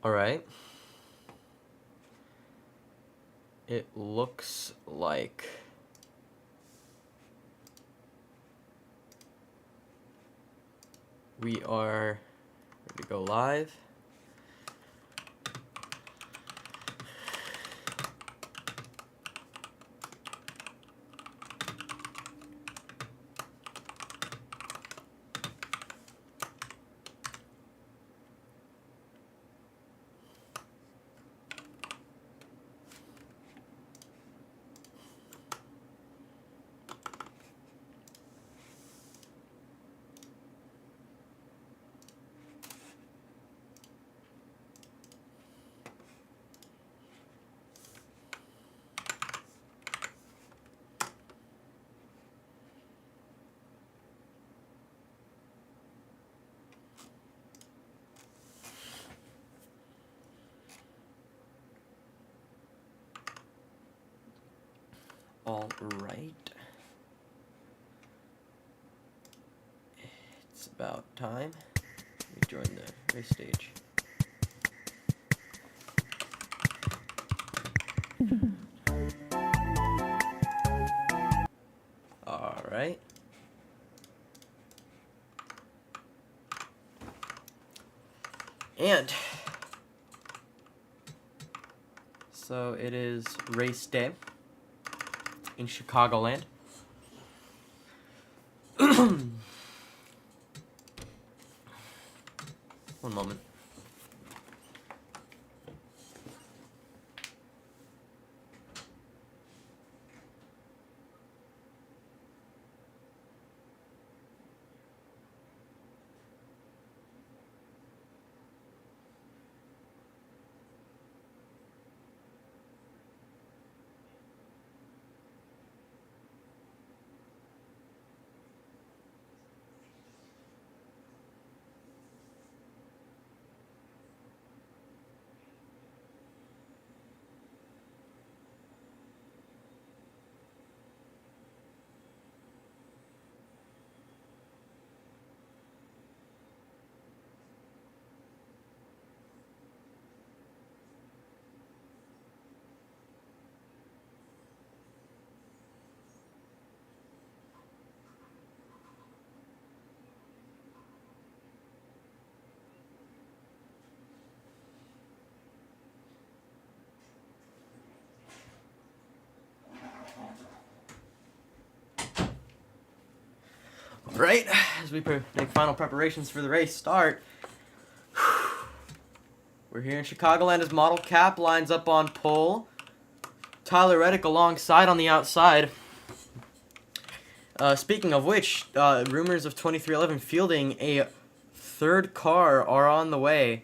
Alright. It looks like we are ready to go live. All right. It's about time. Let me join the race stage. All right. And so it is race day in Chicagoland. One moment. Right, as we make final preparations for the race start. We're here in Chicagoland as Model Cap lines up on pole. Tyler Reddick alongside on the outside. Speaking of which, rumors of 2311 fielding a third car are on the way.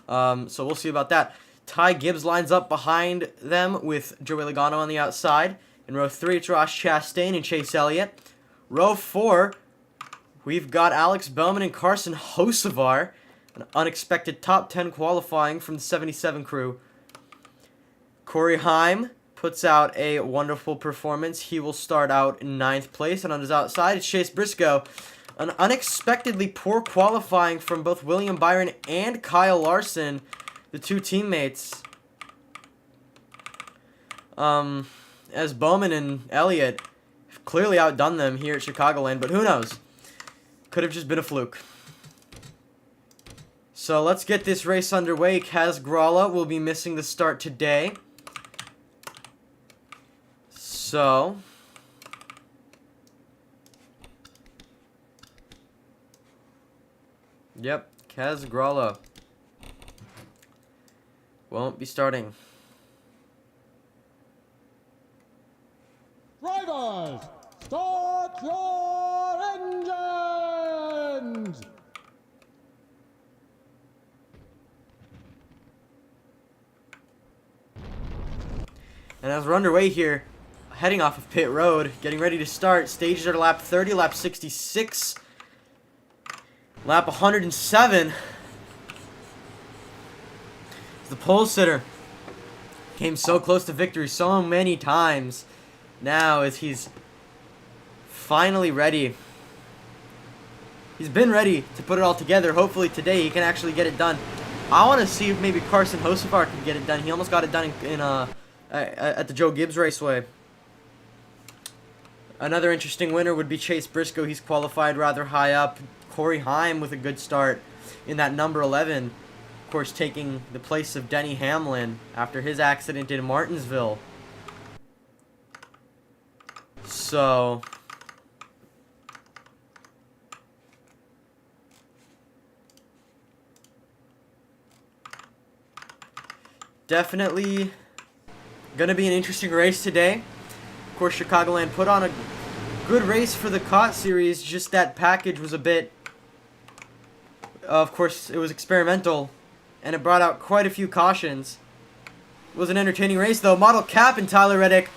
So we'll see about that. Ty Gibbs lines up behind them with Joey Logano on the outside. In row 3, it's Ross Chastain and Chase Elliott. Row 4, we've got Alex Bowman and Carson Hocevar. An unexpected top 10 qualifying from the 77 crew. Corey Heim puts out a wonderful performance. He will start out in 9th place. And on his outside, it's Chase Briscoe. An unexpectedly poor qualifying from both William Byron and Kyle Larson, the two teammates. As Bowman and Elliott have clearly outdone them here at Chicagoland, but who knows? Could have just been a fluke. So let's get this race underway. Kaz Gralla will be missing the start today. So yep, Kaz Gralla won't be starting. Drivers, start your engines! And as we're underway here, heading off of pit road, getting ready to start. Stages are lap 30, lap 66, lap 107. The pole sitter came so close to victory so many times. Now as he's finally ready. He's been ready to put it all together. Hopefully today he can actually get it done. I want to see if maybe Carson Hocevar can get it done. He almost got it done at the Joe Gibbs Raceway. Another interesting winner would be Chase Briscoe. He's qualified rather high up. Corey Heim with a good start in that number 11. Of course, taking the place of Denny Hamlin after his accident in Martinsville. So definitely gonna be an interesting race today. Of course, Chicagoland put on a good race for the COT series, just that package was a bit, of course, it was experimental, and it brought out quite a few cautions. It was an entertaining race, though. Model Cap and Tyler Reddick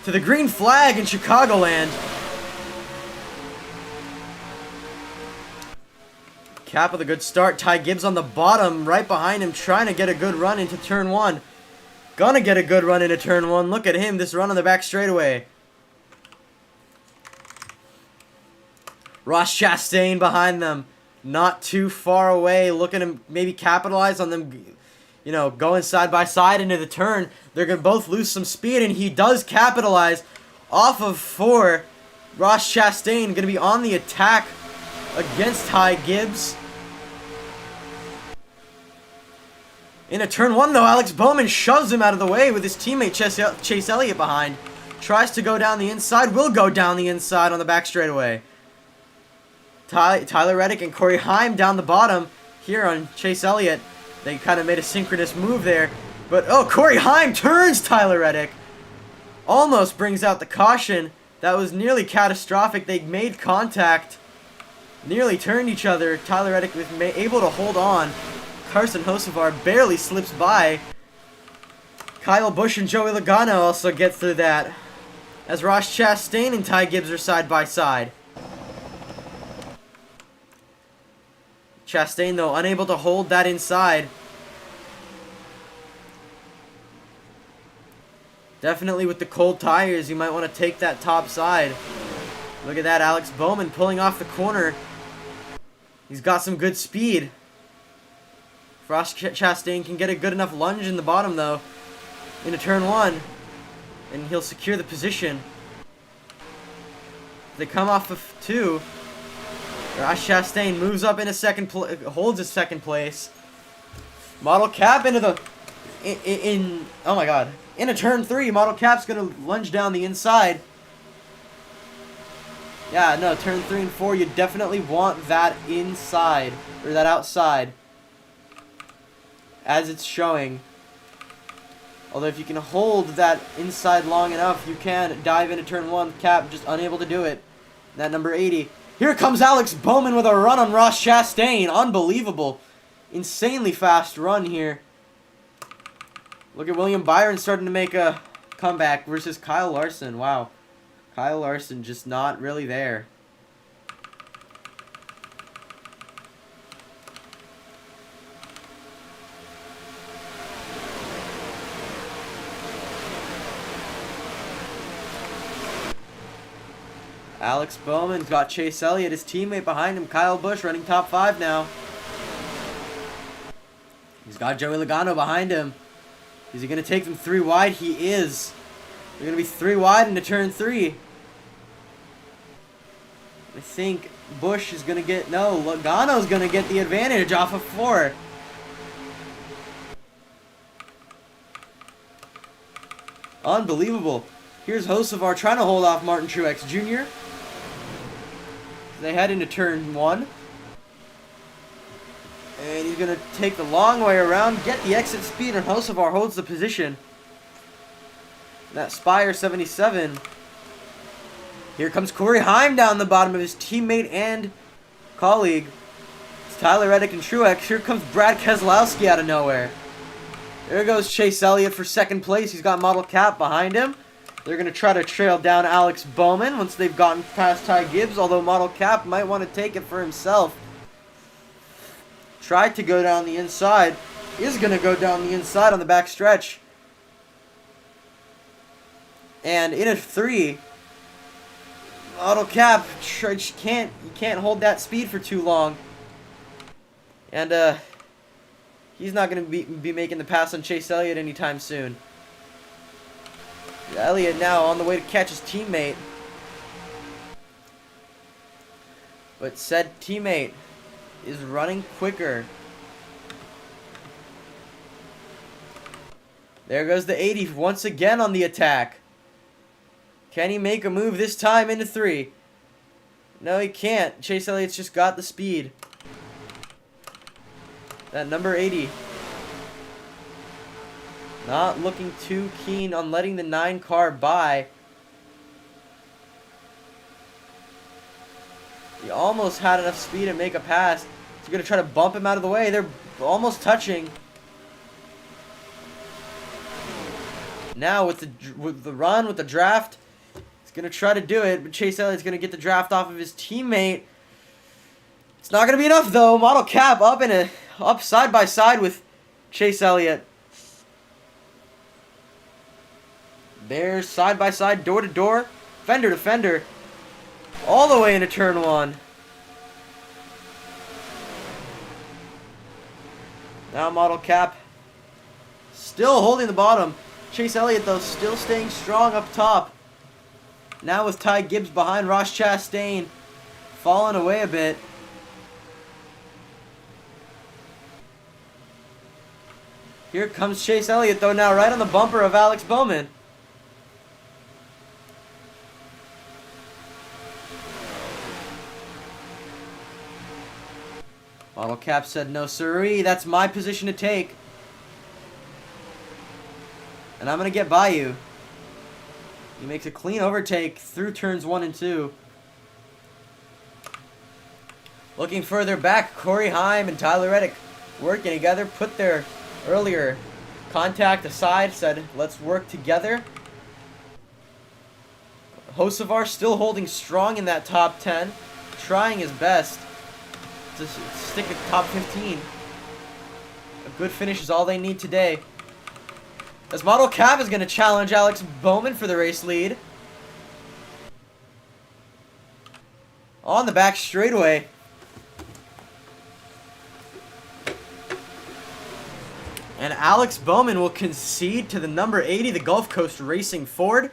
to the green flag in Chicagoland. Cap with a good start. Ty Gibbs on the bottom, right behind him, trying to get a good run into turn 1. Gonna get a good run into turn 1. Look at him, this run on the back straightaway. Ross Chastain behind them, not too far away, looking to maybe capitalize on them, you know, going side by side into the turn. They're going to both lose some speed, and he does capitalize off of 4. Ross Chastain going to be on the attack against Ty Gibbs. In a turn 1, though, Alex Bowman shoves him out of the way with his teammate Chase Elliott behind. Tries to go down the inside, will go down the inside on the back straightaway. Tyler Reddick and Corey Heim down the bottom here on Chase Elliott. They kind of made a synchronous move there. But, oh, Corey Heim turns Tyler Reddick. Almost brings out the caution. That was nearly catastrophic. They made contact. Nearly turned each other. Tyler Reddick was able to hold on. Carson Hocevar barely slips by. Kyle Busch and Joey Logano also get through that, as Ross Chastain and Ty Gibbs are side by side. Chastain, though, unable to hold that inside. Definitely with the cold tires, you might want to take that top side. Look at that, Alex Bowman pulling off the corner. He's got some good speed. Ross Chastain can get a good enough lunge in the bottom, though, into turn 1, and he'll secure the position. They come off of 2. Ross Chastain moves up into holds his second place. Model Cap into the oh my god, into turn 3. Model Cap's gonna lunge down the inside. Yeah, no, turn 3 and 4, you definitely want that inside or that outside, as it's showing. Although if you can hold that inside long enough, you can dive into turn 1. Cap just unable to do it. That number 80. Here comes Alex Bowman with a run on Ross Chastain. Unbelievable. Insanely fast run here. Look at William Byron starting to make a comeback versus Kyle Larson. Wow. Kyle Larson just not really there. Alex Bowman's got Chase Elliott, his teammate behind him. Kyle Busch running top 5 now. He's got Joey Logano behind him. Is he going to take them 3 wide? He is. They're going to be 3 wide into turn 3. I think Busch is going to get... No, Logano's going to get the advantage off of 4. Unbelievable. Here's Hocevar trying to hold off Martin Truex Jr. They head into turn 1. And he's going to take the long way around, get the exit speed, and Hocevar holds the position. That Spire 77. Here comes Corey Heim down the bottom of his teammate and colleague. It's Tyler Reddick and Truex. Here comes Brad Keselowski out of nowhere. There goes Chase Elliott for second place. He's got Model Cap behind him. They're going to try to trail down Alex Bowman once they've gotten past Ty Gibbs, although Model Cap might want to take it for himself. Tried to go down the inside. Is going to go down the inside on the back stretch. And in a 3, Auto cap, you can't hold that speed for too long. And he's not going to be making the pass on Chase Elliott anytime soon. Elliott now on the way to catch his teammate. But said teammate is running quicker. There goes the 80 once again on the attack. Can he make a move this time into 3? No, he can't. Chase Elliott's just got the speed. That number 80. Not looking too keen on letting the 9 car by. He almost had enough speed to make a pass. He's going to try to bump him out of the way. They're almost touching. Now with the run, with the draft, he's going to try to do it. But Chase Elliott's going to get the draft off of his teammate. It's not going to be enough though. Model Cap up side by side with Chase Elliott. They're side by side, door to door, fender to fender, all the way into turn 1. Now Model Cap still holding the bottom. Chase Elliott though still staying strong up top. Now with Ty Gibbs behind, Ross Chastain falling away a bit. Here comes Chase Elliott though now right on the bumper of Alex Bowman. Model Cap said, no sirree, that's my position to take. And I'm going to get by you. He makes a clean overtake through turns 1 and 2. Looking further back, Corey Heim and Tyler Reddick working together, put their earlier contact aside, said, let's work together. Hocevar still holding strong in that top 10, trying his best to stick at the top 15. A good finish is all they need today. As Model Cap is going to challenge Alex Bowman for the race lead. On the back straightaway. And Alex Bowman will concede to the number 80, the Gulf Coast Racing Ford.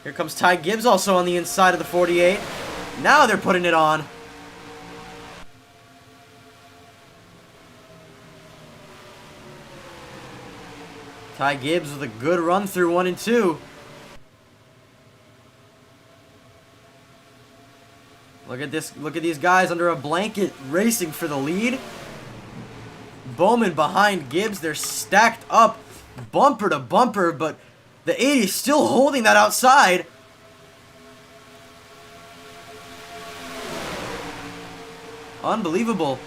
Here comes Ty Gibbs also on the inside of the 48. Now they're putting it on. Ty Gibbs with a good run through 1 and 2. Look at this. Look at these guys under a blanket racing for the lead. Bowman behind Gibbs. They're stacked up bumper to bumper, but the 80 is still holding that outside. Unbelievable.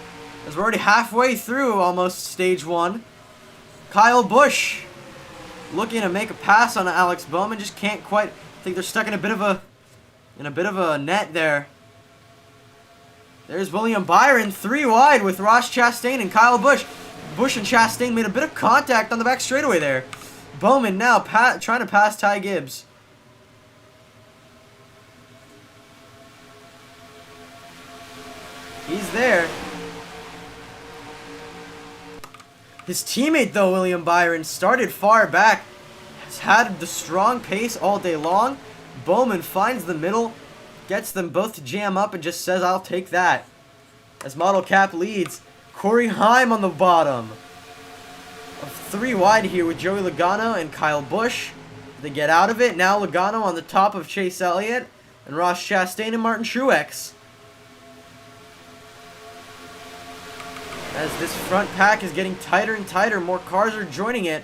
As we're already halfway through almost stage 1. Kyle Busch looking to make a pass on Alex Bowman. Just can't quite. I think they're stuck in a bit of a net there. There's William Byron 3 wide with Ross Chastain and Kyle Busch. Busch and Chastain made a bit of contact on the back straightaway there. Bowman now trying to pass Ty Gibbs. He's there. His teammate, though, William Byron, started far back. Has had the strong pace all day long. Bowman finds the middle. Gets them both to jam up and just says, I'll take that. As Model Cap leads. Corey Heim on the bottom. Of 3 wide here with Joey Logano and Kyle Busch. They get out of it. Now Logano on the top of Chase Elliott and Ross Chastain and Martin Truex. As this front pack is getting tighter and tighter, more cars are joining it.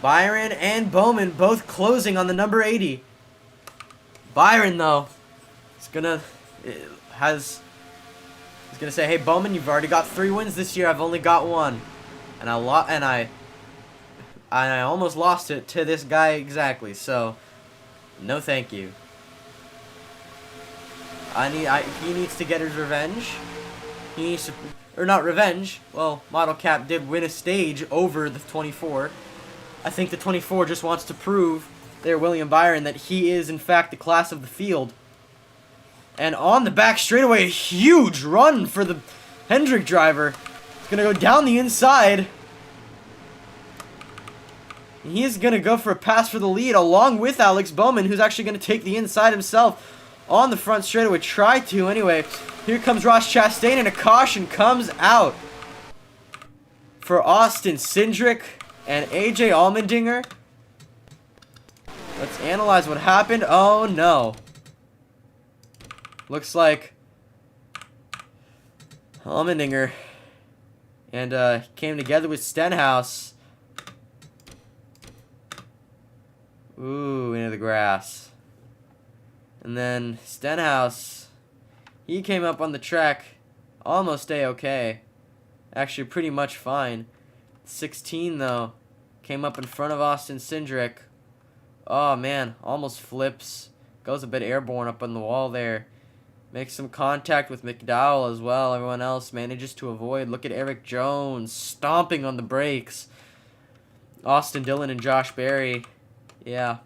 Byron and Bowman both closing on the number 80. Byron, though, is gonna say, "Hey Bowman, you've already got 3 wins this year. I've only got 1, and I almost lost it to this guy exactly. So, no, thank you. He needs to get his revenge. He needs to, or not revenge. Well, Model Cap did win a stage over the 24. I think the 24 just wants to prove there, William Byron, that he is in fact the class of the field. And on the back straightaway, a huge run for the Hendrick driver. He's going to go down the inside. He's going to go for a pass for the lead along with Alex Bowman, who's actually going to take the inside himself on the front straightaway. Try to anyway. Here comes Ross Chastain, and a caution comes out for Austin Cindric and AJ Allmendinger. Let's analyze what happened. Oh no. Looks like Allmendinger and came together with Stenhouse. Ooh, into the grass. And then Stenhouse, he came up on the track almost A-okay. Actually pretty much fine. 16 though. Came up in front of Austin Cindric. Oh man, almost flips. Goes a bit airborne up on the wall there. Makes some contact with McDowell as well. Everyone else manages to avoid. Look at Eric Jones stomping on the brakes. Austin Dillon and Josh Berry. Yeah.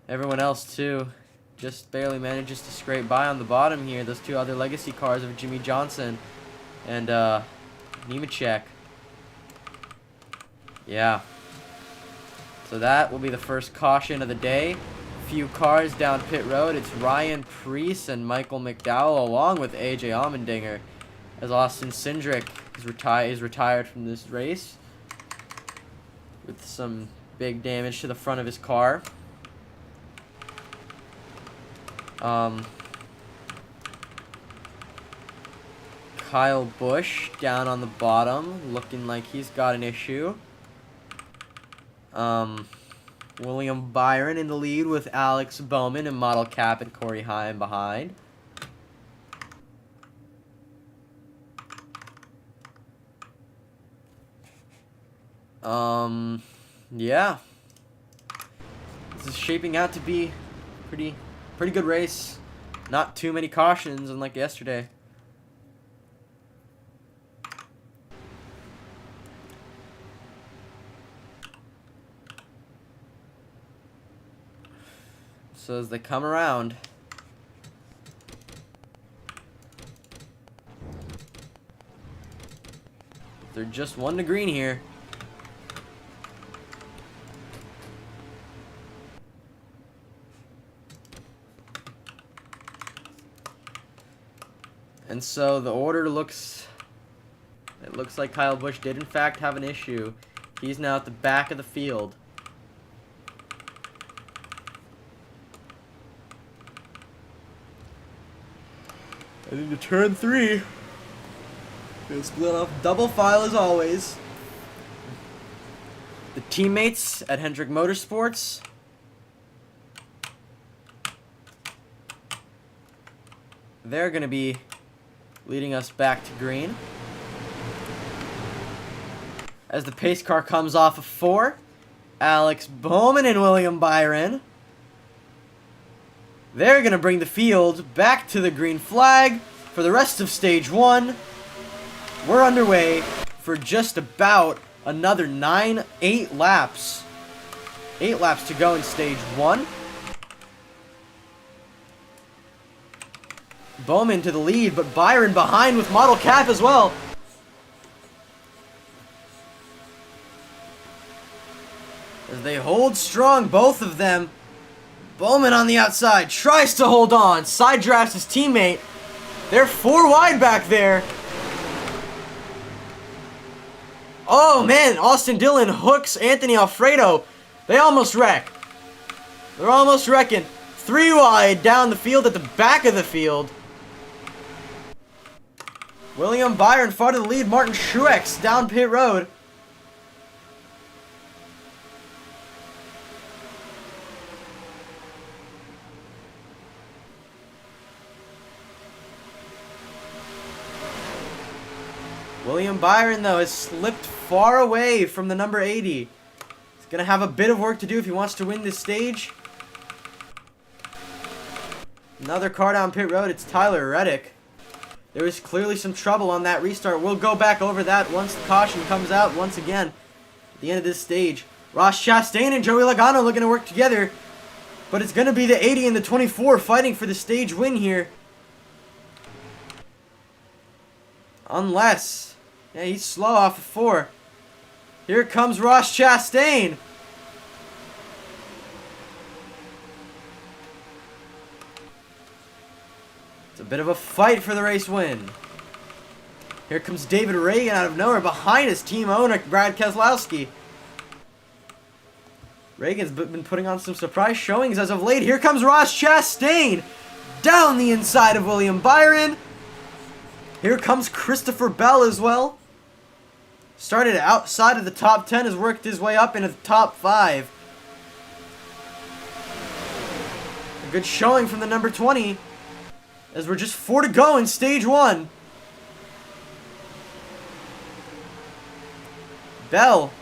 Everyone else too. Just barely manages to scrape by on the bottom here. Those two other legacy cars of Jimmy Johnson and Nemechek. Yeah. So that will be the first caution of the day. Few cars down pit road. It's Ryan Preece and Michael McDowell along with AJ Allmendinger, as Austin Cindric is retired from this race with some big damage to the front of his car. Kyle Busch down on the bottom, looking like he's got an issue. William Byron in the lead with Alex Bowman and Model Cap and Corey Heim behind. Yeah. This is shaping out to be pretty good race. Not too many cautions unlike yesterday. So as they come around, they're just one to green here. And so the order looks, it looks like Kyle Busch did in fact have an issue. He's now at the back of the field. And into turn 3, we'll split off double file as always. The teammates at Hendrick Motorsports. They're going to be leading us back to green. As the pace car comes off of 4, Alex Bowman and William Byron. They're going to bring the field back to the green flag for the rest of stage 1. We're underway for just about another 8 laps. 8 laps to go in stage 1. Bowman to the lead, but Byron behind with Model Cap as well. As they hold strong, both of them. Bowman on the outside, tries to hold on, side drafts his teammate. They're 4 wide back there. Oh man, Austin Dillon hooks Anthony Alfredo. They almost wreck. They're almost wrecking. 3 wide down the field at the back of the field. William Byron far to the lead, Martin Truex down pit road. William Byron, though, has slipped far away from the number 80. He's going to have a bit of work to do if he wants to win this stage. Another car down pit road. It's Tyler Reddick. There was clearly some trouble on that restart. We'll go back over that once the caution comes out once again at the end of this stage. Ross Chastain and Joey Logano looking to work together. But it's going to be the 80 and the 24 fighting for the stage win here. Unless... yeah, he's slow off of 4. Here comes Ross Chastain. It's a bit of a fight for the race win. Here comes David Reagan out of nowhere behind his team owner, Brad Keselowski. Reagan's been putting on some surprise showings as of late. Here comes Ross Chastain down the inside of William Byron. Here comes Christopher Bell as well. Started outside of the top 10, has worked his way up into the top 5. A good showing from the number 20. As we're just 4 to go in stage 1. Bell,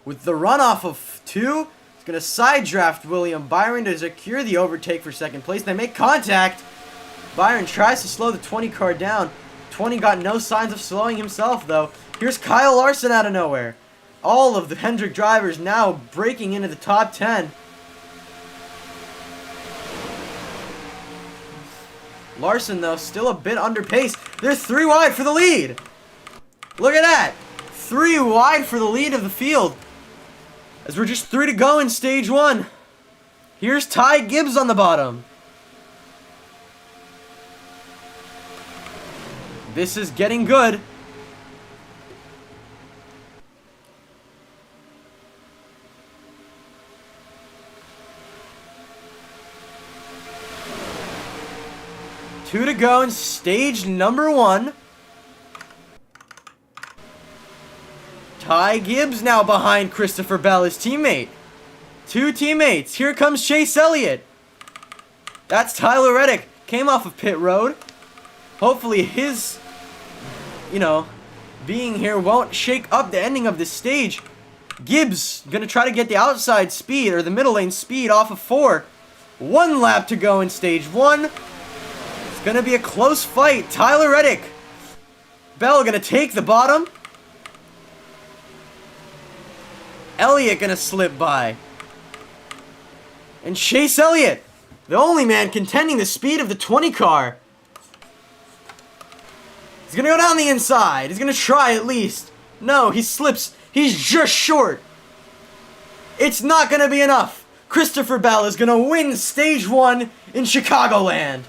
with the runoff of 2, is going to side draft William Byron to secure the overtake for second place. They make contact. Byron tries to slow the 20 car down. 20 got no signs of slowing himself, though. Here's Kyle Larson out of nowhere. All of the Hendrick drivers now breaking into the top 10. Larson, though, still a bit under pace. They're 3 wide for the lead. Look at that. 3 wide for the lead of the field. As we're just 3 to go in stage 1. Here's Ty Gibbs on the bottom. This is getting good. Two to go in stage number 1. Ty Gibbs now behind Christopher Bell, his teammate. 2 teammates. Here comes Chase Elliott. That's Tyler Reddick. Came off of pit road. Hopefully his, being here won't shake up the ending of this stage. Gibbs gonna try to get the outside speed, or the middle lane speed, off of 4. 1 lap to go in stage 1. It's gonna be a close fight. Tyler Reddick. Bell gonna take the bottom. Elliott gonna slip by. And Chase Elliott, the only man contending the speed of the 20 car. He's gonna go down the inside. He's gonna try at least. No, he slips. He's just short. It's not gonna be enough. Christopher Bell is gonna win stage 1 in Chicagoland.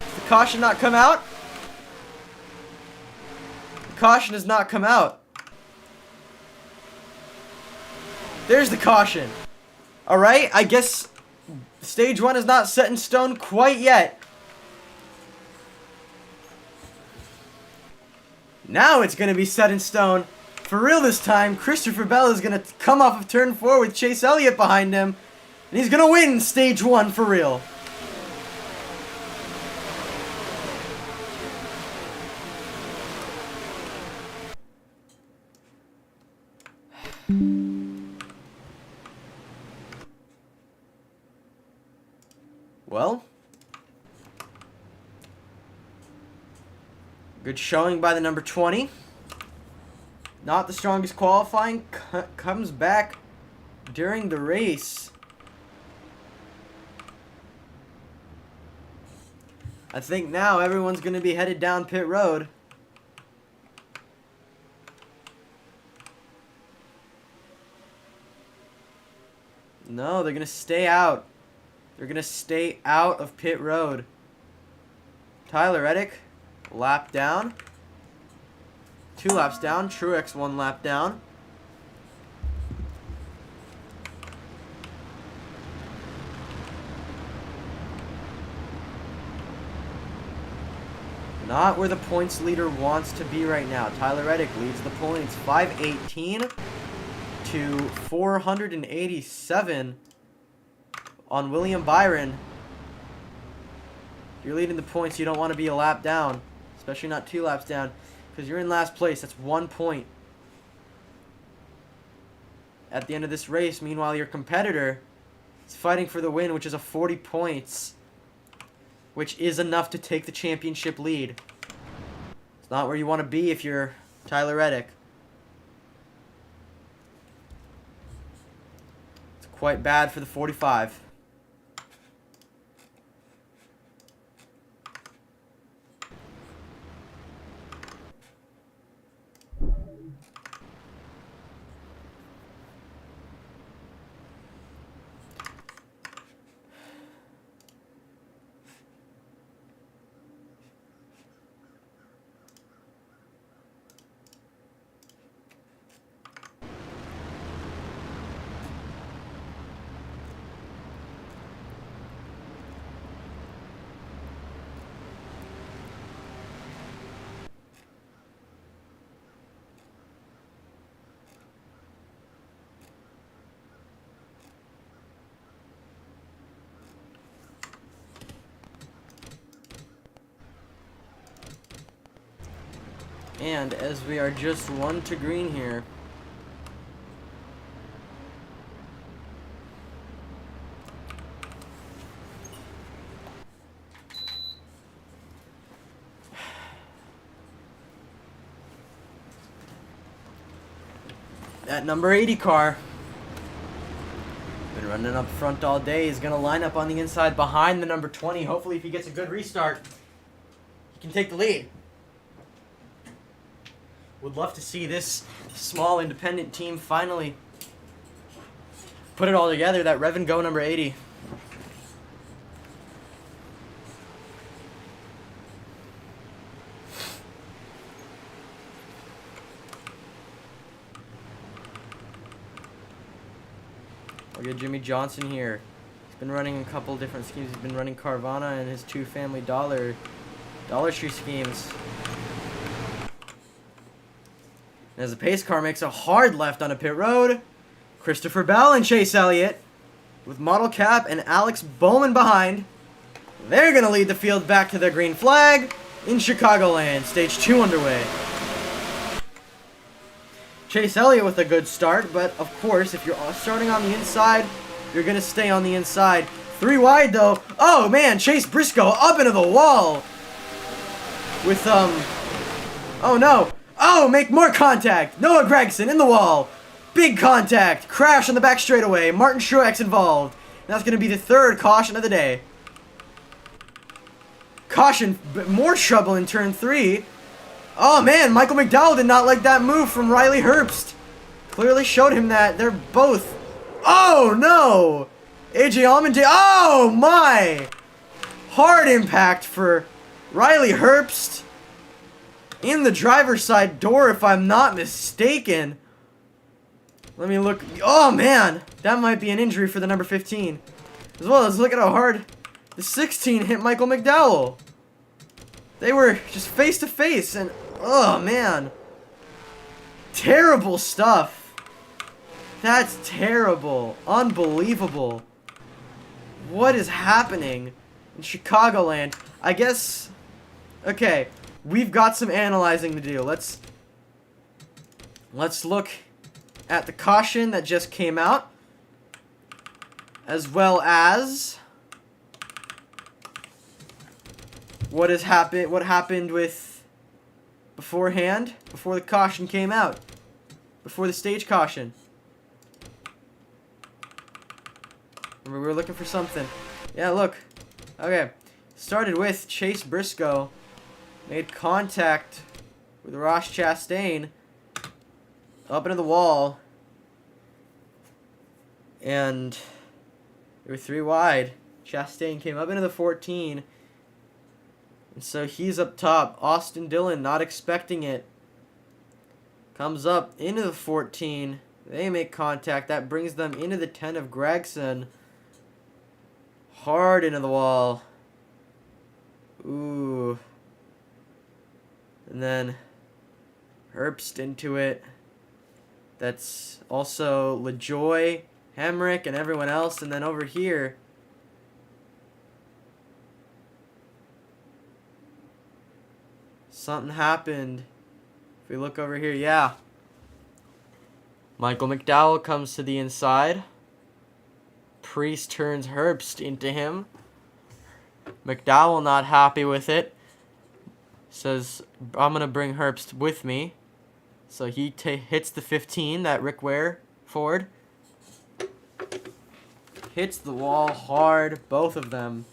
Does the caution not come out? The caution has not come out. There's the caution. Alright, I guess stage 1 is not set in stone quite yet. Now it's going to be set in stone. For real this time, Christopher Bell is going to come off of turn 4 with Chase Elliott behind him. And he's going to win stage 1 for real. Well, good showing by the number 20. Not the strongest qualifying. Comes back during the race. I think now everyone's going to be headed down pit road. No, they're going to stay out. They're going to stay out of pit road. Tyler Reddick, lap down. 2 laps down. Truex 1 lap down. Not where the points leader wants to be right now. Tyler Reddick leads the points 518 to 487 on William Byron. If you're leading the points, you don't want to be a lap down, especially not 2 laps down, because you're in last place. That's 1 point at the end of this race. Meanwhile, your competitor He's fighting for the win, which is a 40 points, which is enough to take the championship lead. It's not where you want to be if you're Tyler Reddick. It's quite bad for the 45. And as we are just 1 to green here, that number 80 car, been running up front all day, is going to line up on the inside behind the number 20. Hopefully if he gets a good restart, he can take the lead. Would love to see this small independent team finally put it all together. That Rev and Go number 80. I'll get Jimmy Johnson here. He's been running a couple different schemes. He's been running Carvana and his 2 family Dollar Tree schemes. As the pace car makes a hard left on a pit road, Christopher Bell and Chase Elliott with Model Cap and Alex Bowman behind. They're going to lead the field back to their green flag in Chicagoland. Stage 2 underway. Chase Elliott with a good start, but of course, if you're starting on the inside, you're going to stay on the inside. 3 wide though. Oh man, Chase Briscoe up into the wall with, oh no. Oh, make more contact. Noah Gregson in the wall. Big contact. Crash on the back straightaway. Martin Truex involved. And that's going to be the 3rd caution of the day. Caution. More trouble in turn 3. Oh, man. Michael McDowell did not like that move from Riley Herbst. Clearly showed him that. They're both. Oh, no. AJ Allmendinger. Oh, my. Hard impact for Riley Herbst. In the driver's side door, if I'm not mistaken. Let me look. Oh, man. That might be an injury for the number 15. As well as look at how hard the 16 hit Michael McDowell. They were just face to face. And, oh, man. Terrible stuff. That's terrible. Unbelievable. What is happening in Chicagoland? I guess. Okay. We've got some analyzing to do. Let's look at the caution that just came out, as well as what happened with beforehand, before the caution came out, before the stage caution. Remember, we were looking for something. Yeah, look. Okay. Started with Chase Briscoe. Made contact with Ross Chastain up into the wall. And they were 3 wide. Chastain came up into the 14. And so he's up top. Austin Dillon not expecting it. Comes up into the 14. They make contact. That brings them into the 10 of Gregson. Hard into the wall. Ooh. And then Herbst into it. That's also LaJoy, Hemrick, and everyone else. And then over here, something happened. If we look over here, yeah. Michael McDowell comes to the inside. Priest turns Herbst into him. McDowell not happy with it. Says, I'm going to bring Herbst with me. So he hits the 15 that Rick Ware forward. Hits the wall hard, both of them.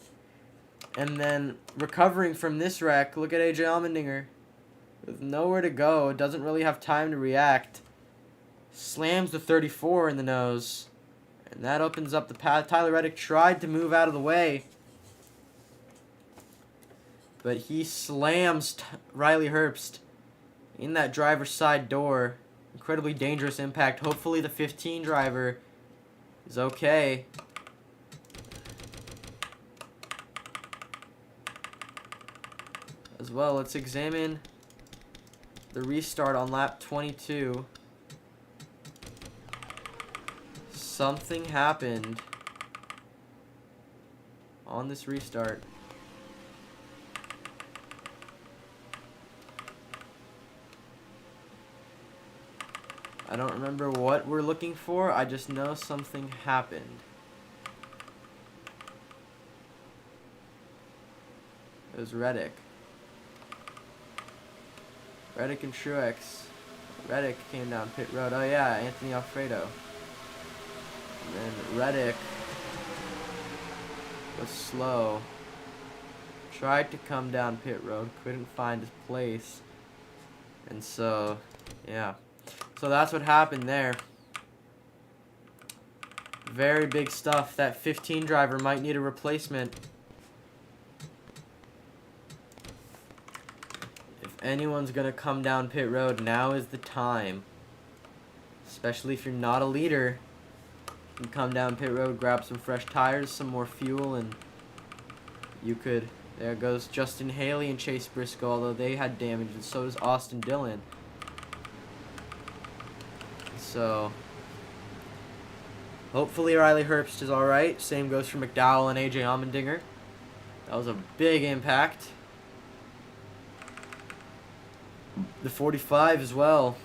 And then recovering from this wreck, look at AJ Allmendinger. With nowhere to go, doesn't really have time to react. Slams the 34 in the nose. And that opens up the path. Tyler Reddick tried to move out of the way. But he slams Riley Herbst in that driver's side door. Incredibly dangerous impact. Hopefully the 15 driver is okay. As well, let's examine the restart on lap 22. Something happened on this restart. I don't remember what we're looking for. I just know something happened. It was Reddick. Reddick and Truex. Reddick came down pit road. Oh yeah, Anthony Alfredo. And then Reddick was slow. Tried to come down pit road. Couldn't find his place. And so, yeah. So that's what happened there. Very big stuff. That 15 driver might need a replacement. If anyone's going to come down pit road, now is the time. Especially if you're not a leader. You can come down pit road, grab some fresh tires, some more fuel, and you could... There goes Justin Haley and Chase Briscoe, although they had damage, and so does Austin Dillon. So, hopefully Riley Herbst is alright. Same goes for McDowell and AJ Allmendinger. That was a big impact. The 45 as well.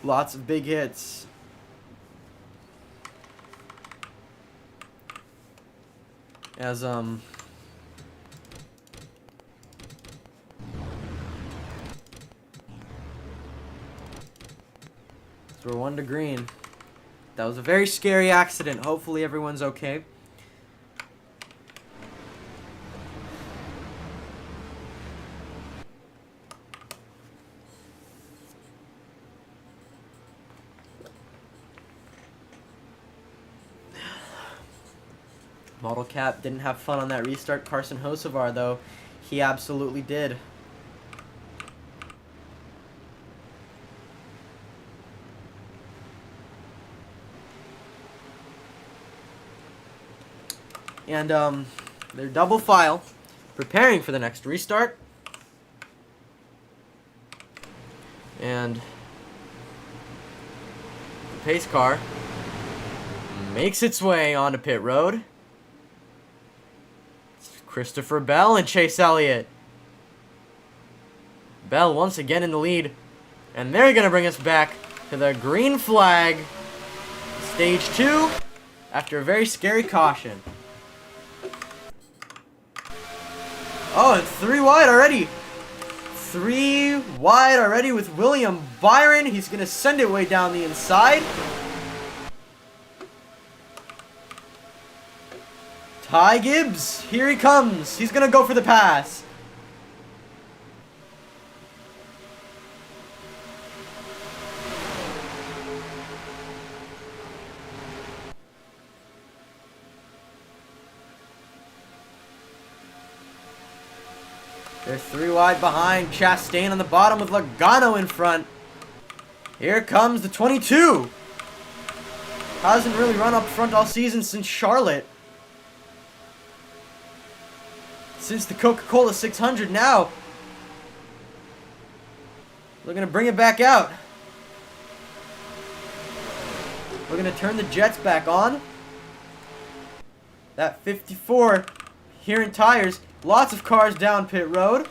Lots of big hits. As, So we're 1 to green. That was a very scary accident. Hopefully everyone's okay. Model Cap didn't have fun on that restart. Carson Hocevar, though, he absolutely did. And they're double file, preparing for the next restart. And the pace car makes its way onto pit road. It's Christopher Bell and Chase Elliott. Bell once again in the lead. And they're going to bring us back to the green flag. Stage 2 after a very scary caution. Oh, and 3 wide already. 3 wide already with William Byron. He's going to send it way down the inside. Ty Gibbs, here he comes. He's going to go for the pass. They're 3 wide behind. Chastain on the bottom with Logano in front. Here comes the 22. Hasn't really run up front all season since Charlotte. Since the Coca-Cola 600 now. We're going to bring it back out. We're going to turn the jets back on. That 54 here in tires. Lots of cars down pit road.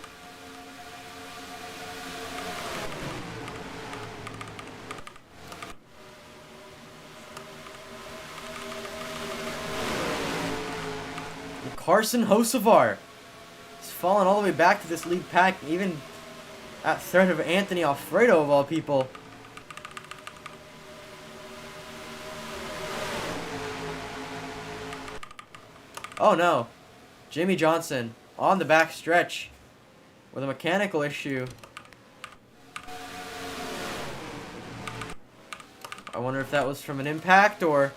Carson Hocevar has fallen all the way back to this lead pack, even at threat of Anthony Alfredo of all people. Oh no. Jamie Johnson on the back stretch with a mechanical issue. I wonder if that was from an impact or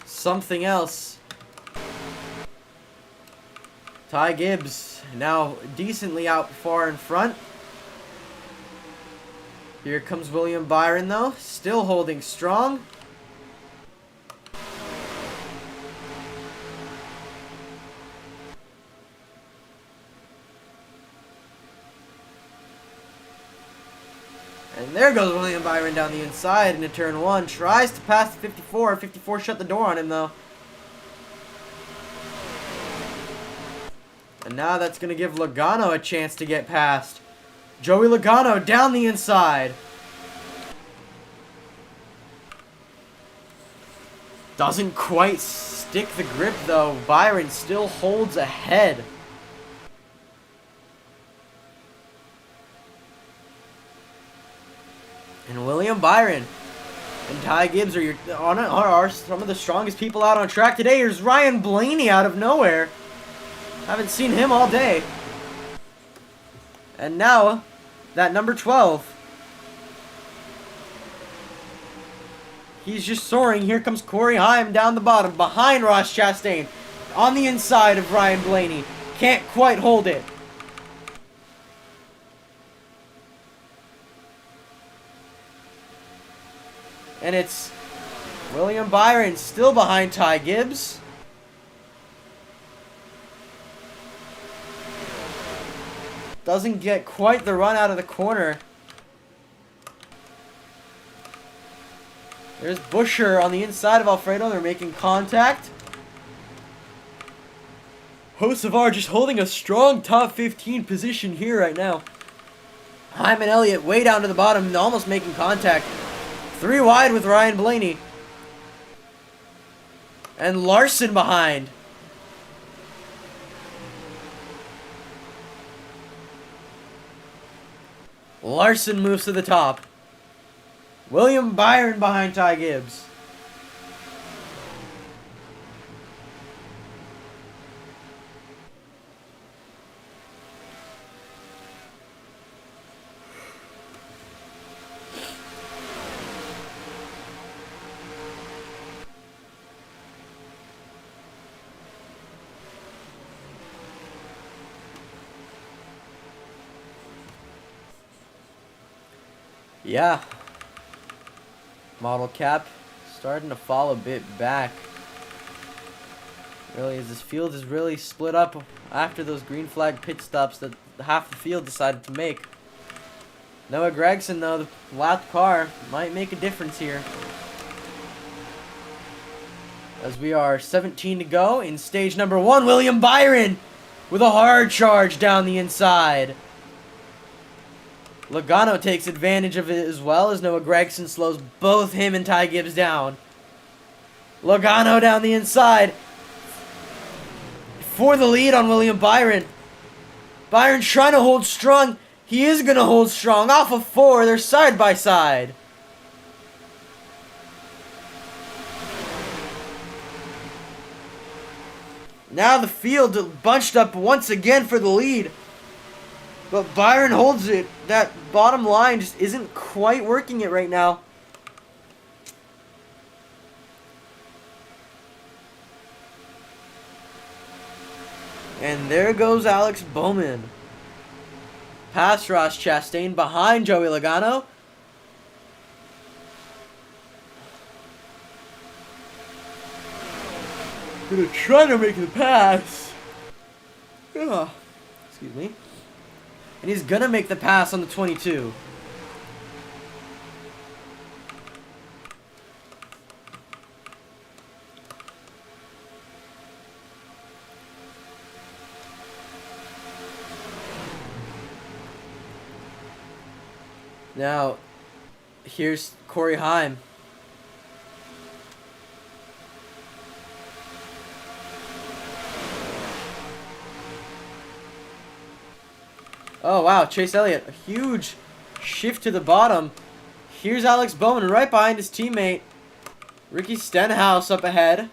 something else. Ty Gibbs now decently out far in front. Here comes William Byron though, still holding strong. And there goes William Byron down the inside into turn 1. Tries to pass the 54. 54 shut the door on him though. And now that's going to give Logano a chance to get past. Joey Logano down the inside. Doesn't quite stick the grip though. Byron still holds ahead. And William Byron and Ty Gibbs are some of the strongest people out on track today. Here's Ryan Blaney out of nowhere. Haven't seen him all day. And now, that number 12. He's just soaring. Here comes Corey Heim down the bottom behind Ross Chastain. On the inside of Ryan Blaney. Can't quite hold it. And it's William Byron still behind Ty Gibbs. Doesn't get quite the run out of the corner. There's Busher on the inside of Alfredo. They're making contact. Hocevar just holding a strong top 15 position here right now. Hyman Elliott way down to the bottom, almost making contact. 3 wide with Ryan Blaney. And Larson behind. Larson moves to the top. William Byron behind Ty Gibbs. Yeah. Model cap starting to fall a bit back. Really, as this field is really split up after those green flag pit stops that half the field decided to make. Noah Gragson, though, the lap car, might make a difference here. As we are 17 to go in stage number 1, William Byron with a hard charge down the inside. Logano takes advantage of it as well as Noah Gragson slows both him and Ty Gibbs down. Logano down the inside for the lead on William Byron. Byron trying to hold strong. He is going to hold strong. Off of 4. They're side by side. Now the field bunched up once again for the lead. But Byron holds it. That bottom line just isn't quite working it right now. And there goes Alex Bowman. Past Ross Chastain, behind Joey Logano. Gonna try to make the pass. Ugh. Excuse me. And he's gonna make the pass on the 22. Now, here's Corey Heim. Oh, wow. Chase Elliott. A huge shift to the bottom. Here's Alex Bowman right behind his teammate. Ricky Stenhouse up ahead.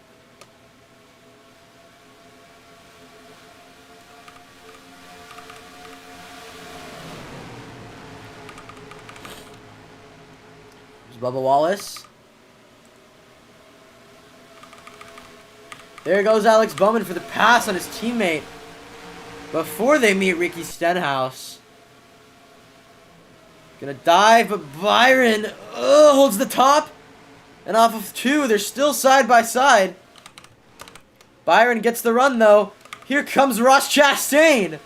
There's Bubba Wallace. There goes Alex Bowman for the pass on his teammate before they meet Ricky Stenhouse. Gonna dive, but Byron holds the top. And off of 2, they're still side by side. Byron gets the run, though. Here comes Ross Chastain.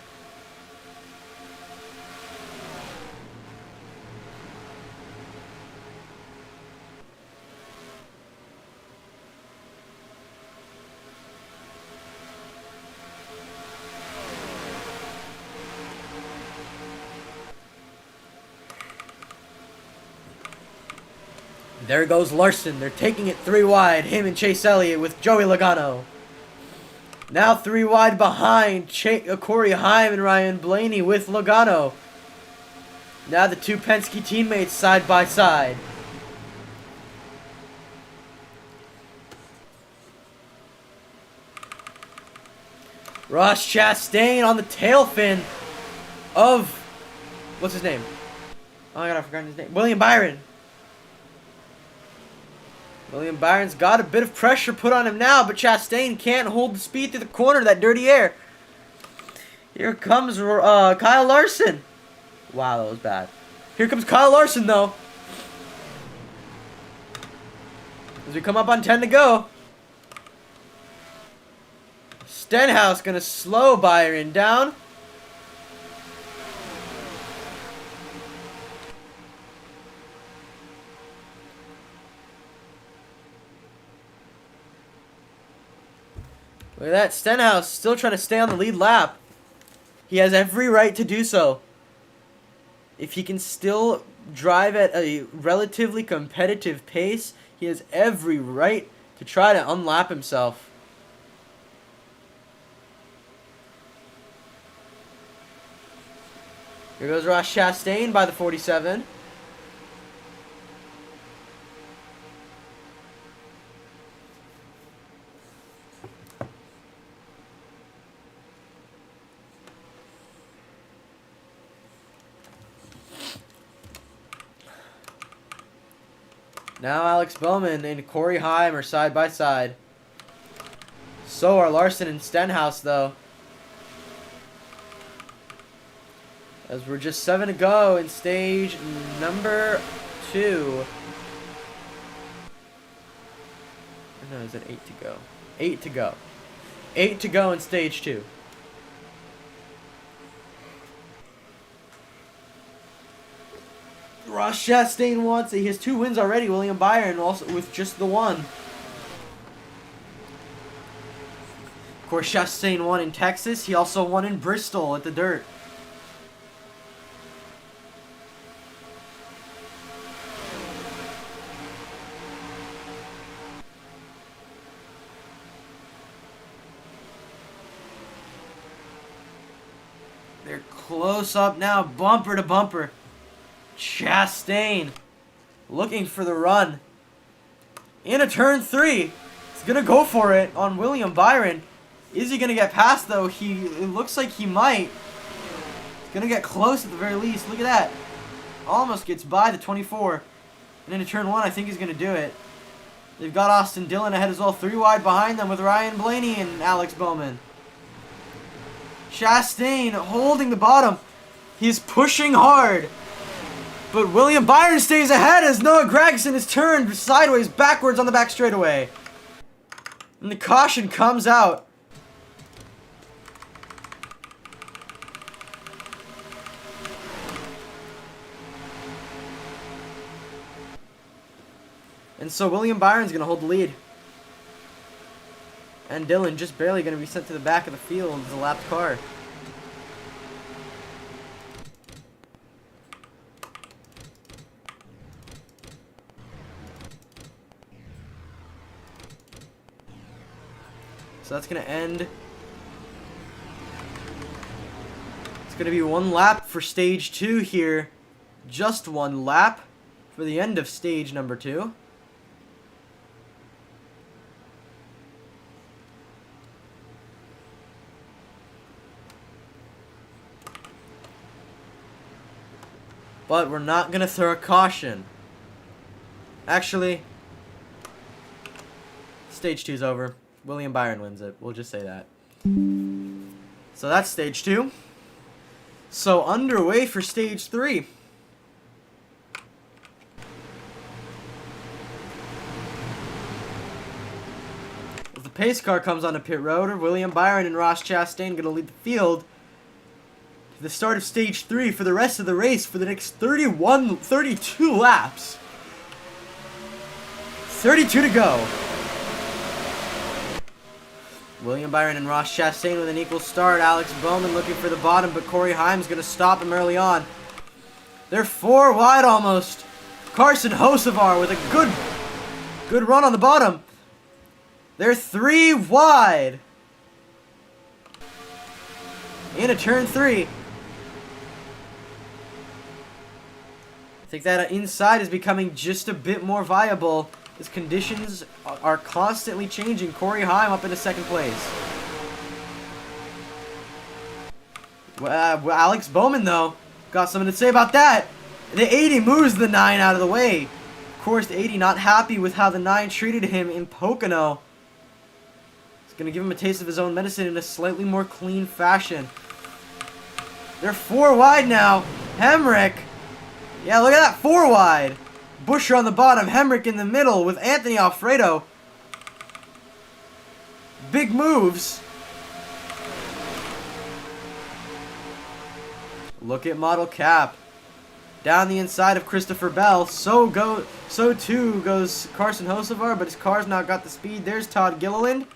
There goes Larson. They're taking it 3 wide. Him and Chase Elliott with Joey Logano. Now 3 wide behind Corey Heim and Ryan Blaney with Logano. Now the 2 Penske teammates side by side. Ross Chastain on the tail fin of... What's his name? Oh my god, I forgot his name. William Byron. William Byron's got a bit of pressure put on him now, but Chastain can't hold the speed through the corner, that dirty air. Here comes Kyle Larson. Wow, that was bad. Here comes Kyle Larson, though. As we come up on 10 to go. Stenhouse gonna slow Byron down. Look at that. Stenhouse still trying to stay on the lead lap. He has every right to do so. If he can still drive at a relatively competitive pace, he has every right to try to unlap himself. Here goes Ross Chastain by the 47. Now Alex Bowman and Corey Heim are side by side. So are Larson and Stenhouse, though. As we're just 7 to go in stage number 2. No, is it 8 to go? 8 to go. 8 to go in stage 2. Ross Chastain wants it. He has 2 wins already. William Byron also with just the 1. Of course, Chastain won in Texas. He also won in Bristol at the dirt. They're close up now, bumper to bumper. Chastain looking for the run. In a turn 3. He's going to go for it on William Byron. Is he going to get past, though? It looks like he might. He's going to get close at the very least. Look at that. Almost gets by the 24. And into turn 1, I think he's going to do it. They've got Austin Dillon ahead as well. 3 wide behind them with Ryan Blaney and Alex Bowman. Chastain holding the bottom. He's pushing hard. But William Byron stays ahead as Noah Gragson is turned sideways backwards on the back straightaway. And the caution comes out. And so William Byron's going to hold the lead. And Dillon just barely going to be sent to the back of the field as a lapped car. So that's going to end. It's going to be one lap for stage 2 here. Just one lap for the end of stage number 2. But we're not going to throw a caution. Actually, stage 2's over. William Byron wins it. We'll just say that. So that's stage 2. So underway for stage 3. As the pace car comes onto pit road, William Byron and Ross Chastain going to lead the field to the start of stage 3 for the rest of the race for the next 32 laps. 32 to go. William Byron and Ross Chastain with an equal start. Alex Bowman looking for the bottom, but Corey Haim's going to stop him early on. They're 4 wide almost. Carson Hocevar with a good run on the bottom. They're 3 wide. Into turn 3. I think that inside is becoming just a bit more viable. His conditions are constantly changing. Corey Haim up into second place. Alex Bowman, though, got something to say about that. The 80 moves the 9 out of the way. Of course, the 80 not happy with how the 9 treated him in Pocono. He's going to give him a taste of his own medicine in a slightly more clean fashion. They're 4 wide now. Hemrick. Yeah, look at that. 4 wide. Buescher on the bottom, Hemrick in the middle with Anthony Alfredo. Big moves. Look at Model Cap. Down the inside of Christopher Bell. So too goes Carson Hocevar, but his car's not got the speed. There's Todd Gilliland.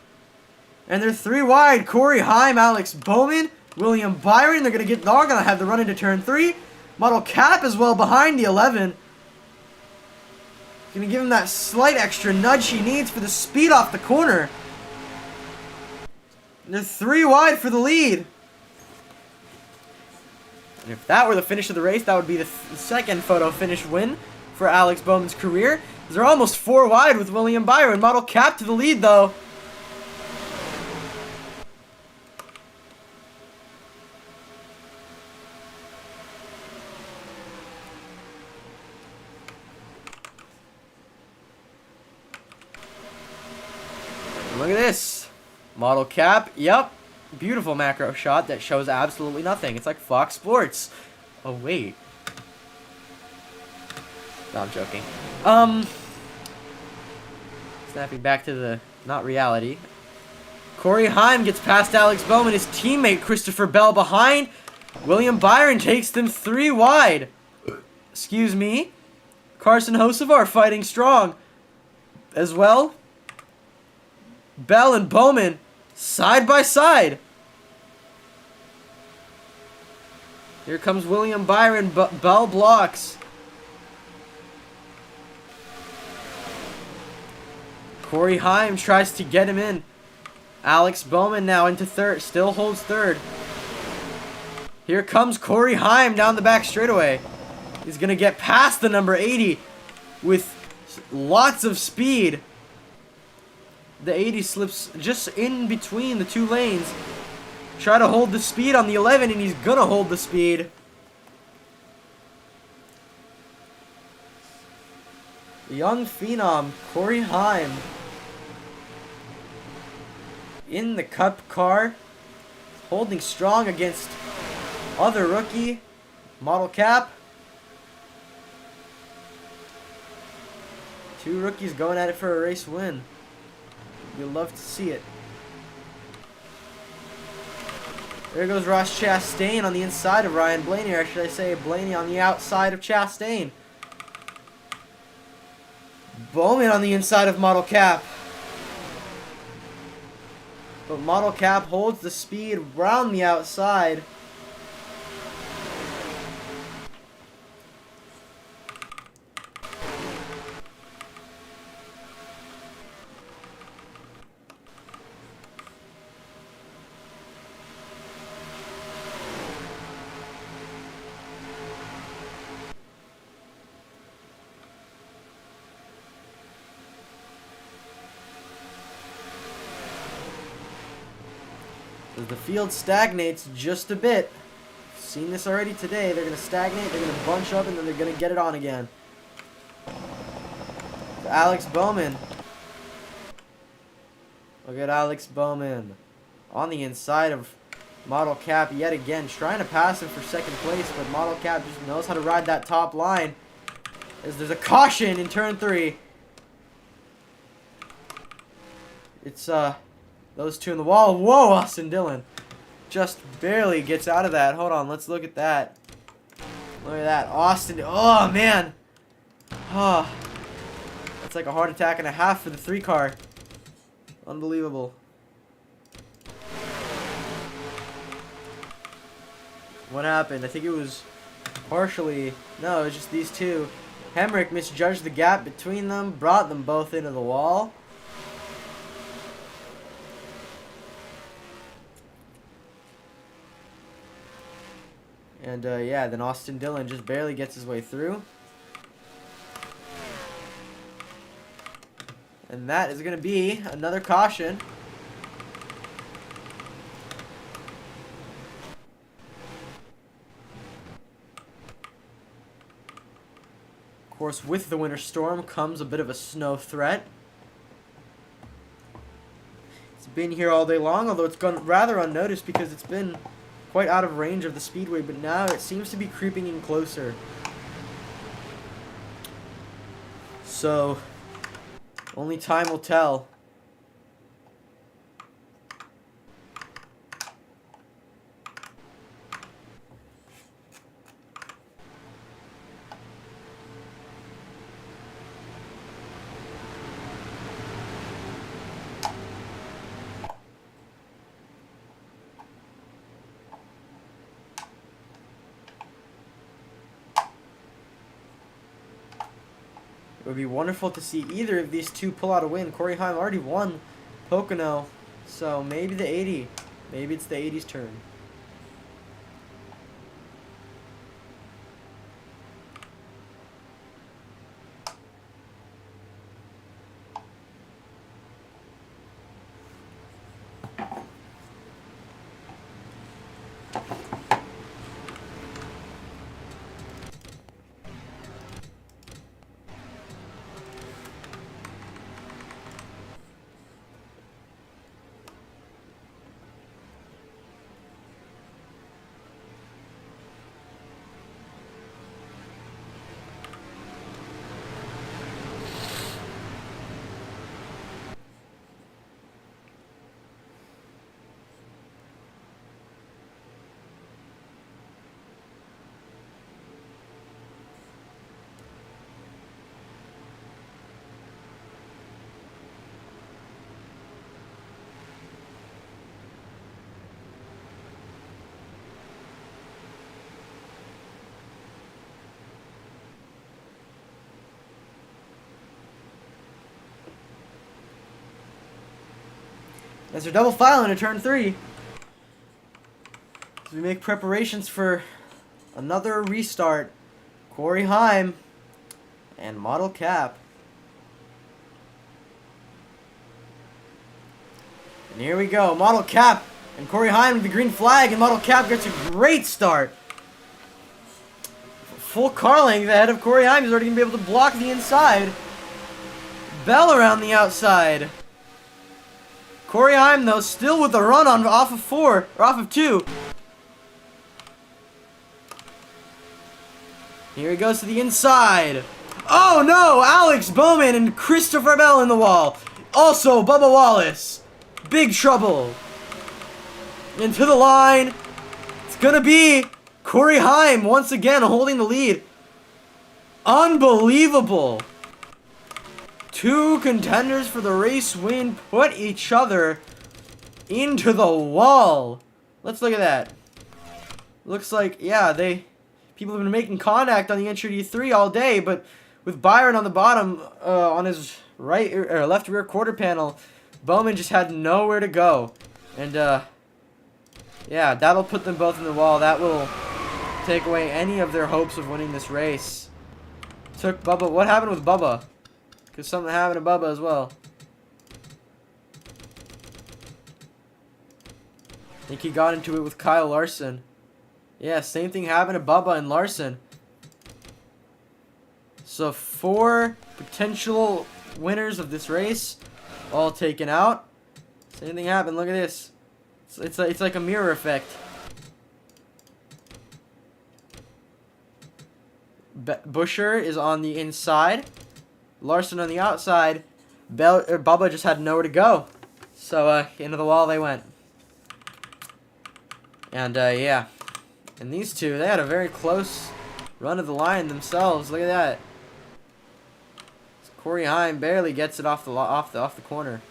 And they're 3 wide. Corey Haim, Alex Bowman, William Byron. They're gonna have the run into turn 3. Model Cap as well behind the 11. Gonna give him that slight extra nudge he needs for the speed off the corner. And they're 3 wide for the lead. And if that were the finish of the race, that would be the second photo finish win for Alex Bowman's career. They're almost 4 wide with William Byron. Model Cap to the lead, though. Look at this. Model Cap. Yep. Beautiful macro shot that shows absolutely nothing. It's like Fox Sports. Oh, wait. No, I'm joking. Snapping back to the not reality. Corey Haim gets past Alex Bowman. His teammate Christopher Bell behind. William Byron takes them 3 wide. Excuse me. Carson Hocevar fighting strong as well. Bell and Bowman side by side. Here comes William Byron. Bell blocks. Corey Haim tries to get him in. Alex Bowman now into third. Still holds third. Here comes Corey Haim down the back straightaway. He's going to get past the number 80 with lots of speed. The 80 slips just in between the 2 lanes. Try to hold the speed on the 11, and he's gonna hold the speed. The young phenom, Corey Haim. In the Cup car. Holding strong against other rookie, Model Cap. 2 rookies going at it for a race win. You'll love to see it. There goes Ross Chastain on the inside of Ryan Blaney, or should I say Blaney on the outside of Chastain. Bowman on the inside of Model Cap. But Model Cap holds the speed around the outside. As the field stagnates just a bit. Seen this already today. They're going to stagnate, they're going to bunch up, and then they're going to get it on again. Alex Bowman. Look at Alex Bowman. On the inside of Model Cap yet again. Trying to pass him for second place, but Model Cap just knows how to ride that top line. As there's a caution in turn 3. It's those two in the wall. Whoa, Austin Dillon. Just barely gets out of that. Hold on, let's look at that. Look at that. Austin. Oh, man. Oh. That's like a heart attack and a half for the 3 car. Unbelievable. What happened? I think it was partially... No, it was just these two. Hemrick misjudged the gap between them. Brought them both into the wall. And, yeah, then Austin Dillon just barely gets his way through. And that is going to be another caution. Of course, with the winter storm comes a bit of a snow threat. It's been here all day long, although it's gone rather unnoticed because it's been quite out of range of the speedway, but now it seems to be creeping in closer. So, only time will tell. It would be wonderful to see either of these two pull out a win. Corey Heim already won Pocono, so maybe the 80. Maybe it's the 80's turn. As they're double filing into turn 3. As we make preparations for another restart. Corey Heim and Model Cap. And here we go. Model Cap and Corey Heim with the green flag, and Model Cap gets a great start. Full car length ahead of Corey Heim. He's already going to be able to block the inside. Bell around the outside. Corey Heim, though, still with the run on off of 4, or off of 2. Here he goes to the inside. Oh no! Alex Bowman and Christopher Bell in the wall. Also, Bubba Wallace. Big trouble. Into the line. It's gonna be Corey Heim once again holding the lead. Unbelievable. 2 contenders for the race win put each other into the wall. Let's look at that. Looks like, yeah, people have been making contact on the NR2003 all day, but with Byron on the bottom, on his right or left rear quarter panel, Bowman just had nowhere to go. And yeah, that'll put them both in the wall. That will take away any of their hopes of winning this race. Took Bubba. What happened with Bubba? Because something happened to Bubba as well. think he got into it with Kyle Larson. Yeah, same thing happened to Bubba and Larson. So 4 potential winners of this race, all taken out. Same thing happened. Look at this. It's like a mirror effect. Busher is on the inside, Larson on the outside. Bubba just had nowhere to go, so into the wall they went. And yeah, and these two, they had a very close run of the line themselves. Look at that. Corey Heim barely gets it off the corner.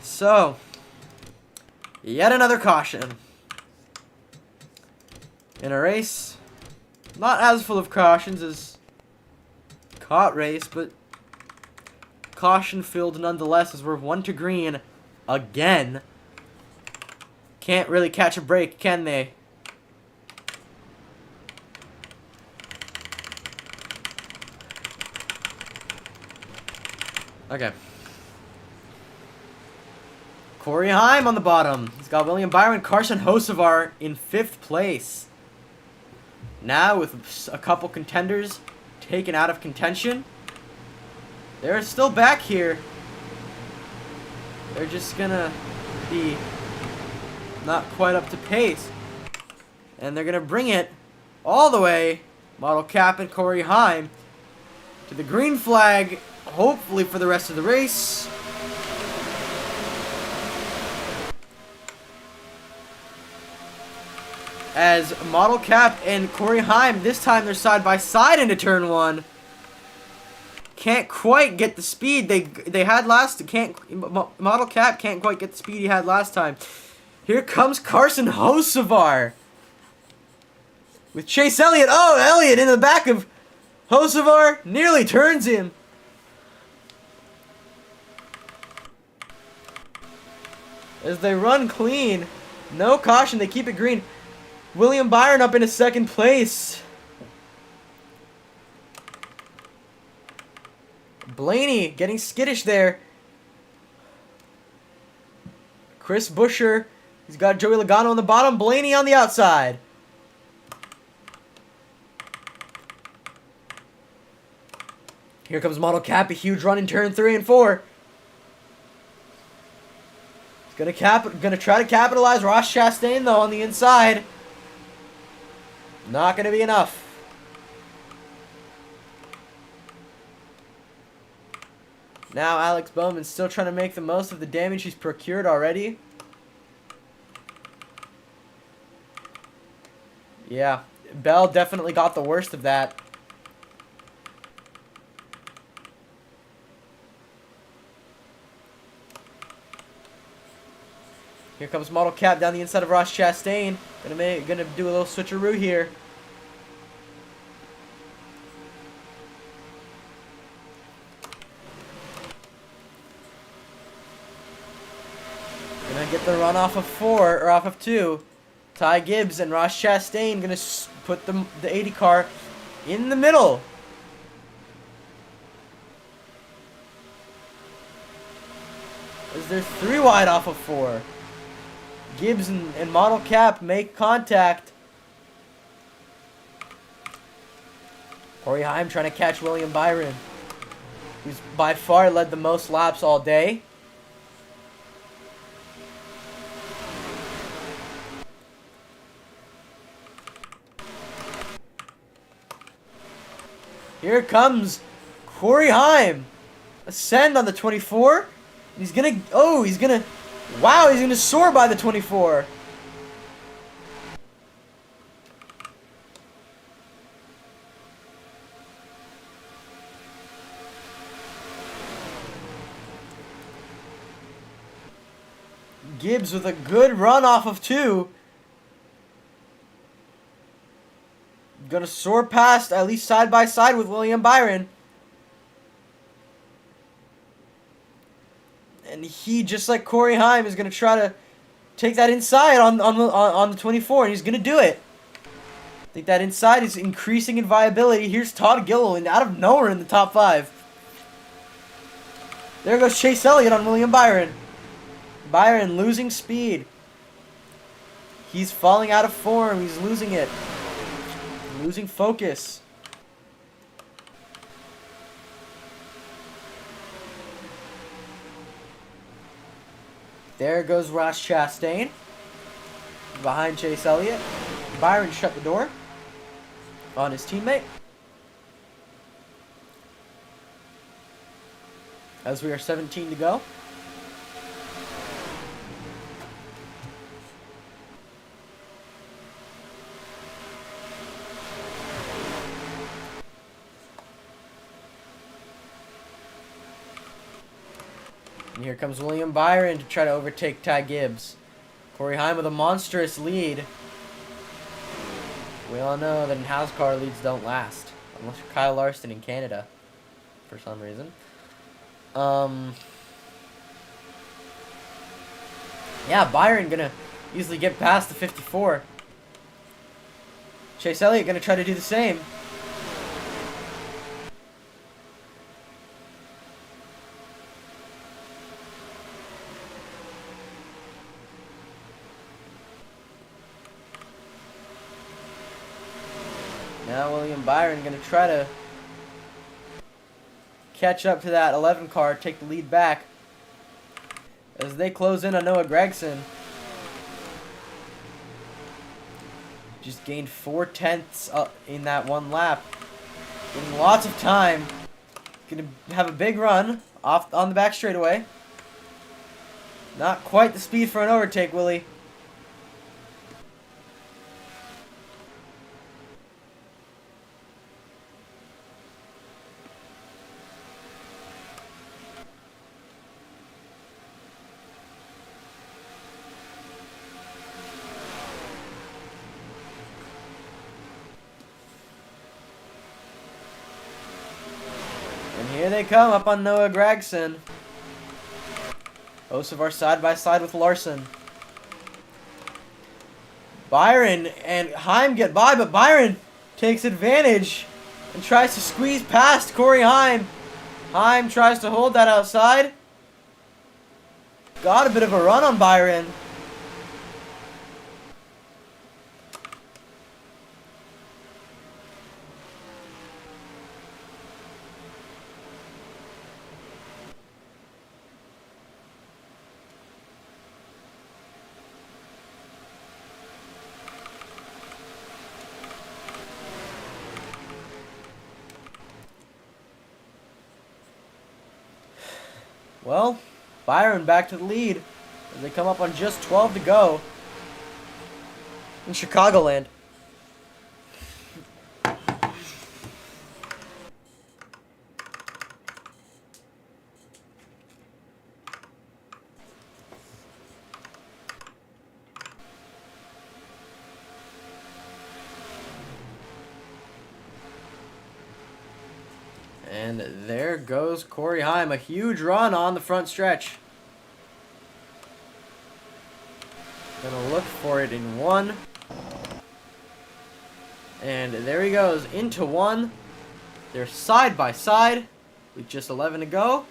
So, yet another caution in a race not as full of cautions as caught race, but caution filled nonetheless, as we're 1 to green again. Can't really catch a break, can they? Okay. Corey Heim on the bottom. He's got William Byron, Carson Hocevar in 5th place. Now with a couple contenders taken out of contention, they're still back here. They're just gonna be not quite up to pace. And they're gonna bring it all the way, Model Cap and Corey Heim, to the green flag, hopefully for the rest of the race. As Model Cap and Corey Heim, this time they're side by side into turn 1. Can't quite get the speed they had last. Model Cap can't quite get the speed he had last time. Here comes Carson Hocevar with Chase Elliott. Oh, Elliott in the back of Hocevar, nearly turns him. As they run clean, no caution, they keep it green. William Byron up into 2nd place. Blaney getting skittish there. Chris Busher, he's got Joey Logano on the bottom, Blaney on the outside. Here comes Model Cap, a huge run in turn 3 and 4. He's gonna try to capitalize. Ross Chastain though on the inside. Not going to be enough. Now Alex Bowman's still trying to make the most of the damage he's procured already. Yeah, Bell definitely got the worst of that. Here comes Model Cap down the inside of Ross Chastain. Gonna do a little switcheroo here. Gonna get the run off of 4 or off of 2. Ty Gibbs and Ross Chastain gonna put the 80 car in the middle. As they're 3 wide off of 4. Gibbs and Model Cap make contact. Corey Heim trying to catch William Byron, who's by far led the most laps all day. Here comes Corey Heim. Ascend on the 24. He's gonna soar by the 24. Gibbs with a good run off of 2. Gonna soar past, at least side by side with William Byron. And he, just like Corey Heim, is going to try to take that inside on the 24, and he's going to do it. I think that inside is increasing in viability. Here's Todd Gilliland out of nowhere in the top 5. There goes Chase Elliott on William Byron. Byron losing speed. He's falling out of form. He's losing it. Losing focus. There goes Ross Chastain. Behind Chase Elliott. Byron shut the door on his teammate. As we are 17 to go. And here comes William Byron to try to overtake Ty Gibbs. Corey Heim with a monstrous lead. We all know that in HAZCAR leads don't last. Unless you're Kyle Larson in Canada. For some reason. Yeah, Byron gonna easily get past the 54. Chase Elliott gonna try to do the same. Now William Byron gonna try to catch up to that 11 car, take the lead back as they close in on Noah Gragson. Just gained 4/10 in that one lap. Getting lots of time. Gonna have a big run off on the back straightaway. Not quite the speed for an overtake, Willie. And here they come up on Noah Gragson. Osavar side by side with Larson. Byron and Heim get by, but Byron takes advantage and tries to squeeze past Corey Heim. Heim tries to hold that outside. Got a bit of a run on Byron. Well, Byron back to the lead as they come up on just 12 to go in Chicagoland. And there goes Corey Heim, a huge run on the front stretch. Gonna look for it in one. And there he goes, into one. They're side by side with just 11 to go.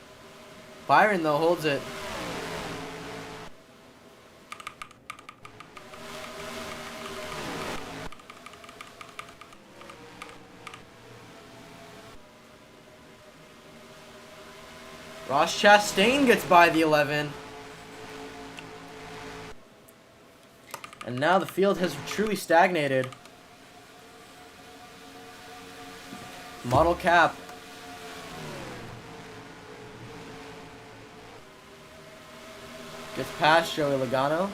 Byron, though, holds it. Ross Chastain gets by the 11. And now the field has truly stagnated. Model Cap. Gets past Joey Logano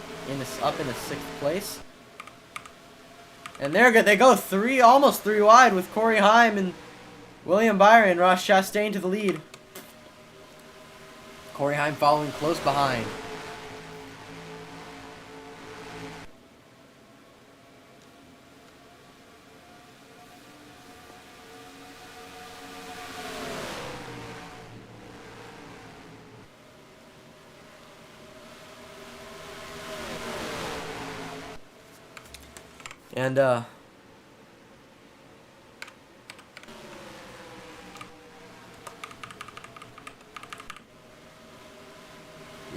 up in the 6th place. And there they go, almost three wide with Corey Heim and William Byron. Ross Chastain to the lead. Corey Heim following close behind. And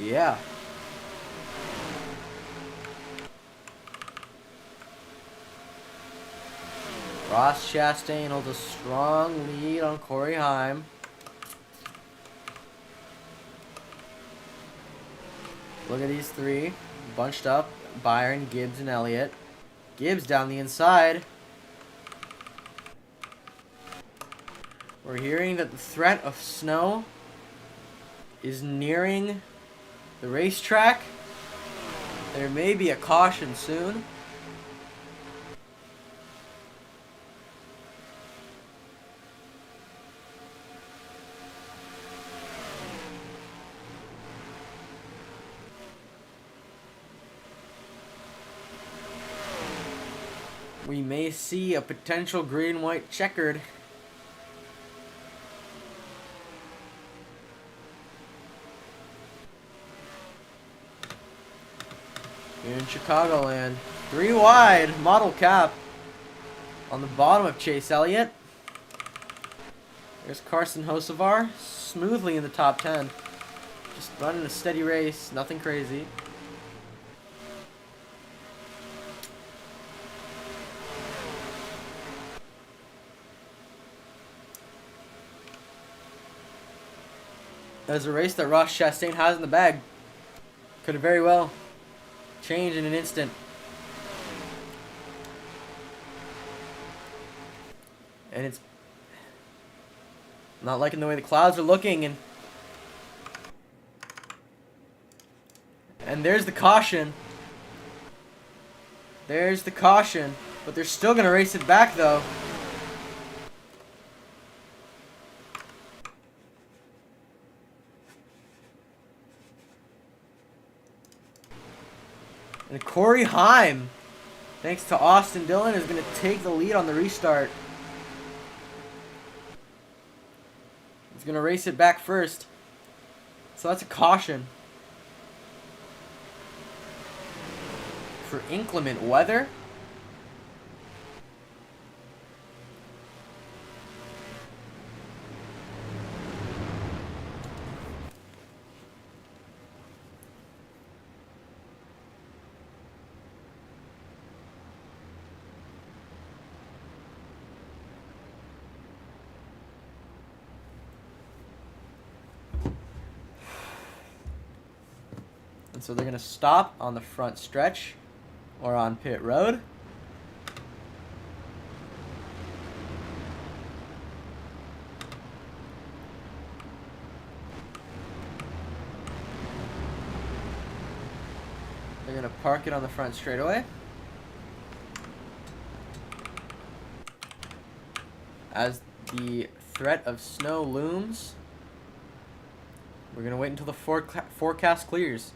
Yeah. Ross Chastain holds a strong lead on Corey Heim. Look at these three. Bunched up. Byron, Gibbs, and Elliott. Gibbs down the inside. We're hearing that the threat of snow is nearing the racetrack. There may be a caution soon. We may see a potential green-white checkered. Here in Chicagoland. 3 wide, model cap on the bottom of Chase Elliott. There's Carson Hocevar, smoothly in the top 10. Just running a steady race, nothing crazy. There's a race that Ross Chastain has in the bag. Could have very well changed in an instant. And it's not liking the way the clouds are looking, and there's the caution. There's the caution, but they're still gonna race it back though. And Corey Heim, thanks to Austin Dillon, is going to take the lead on the restart. He's going to race it back first. So that's a caution. For inclement weather. And so they're going to stop on the front stretch or on pit road. They're going to park it on the front straightaway. As the threat of snow looms, we're going to wait until the forecast clears.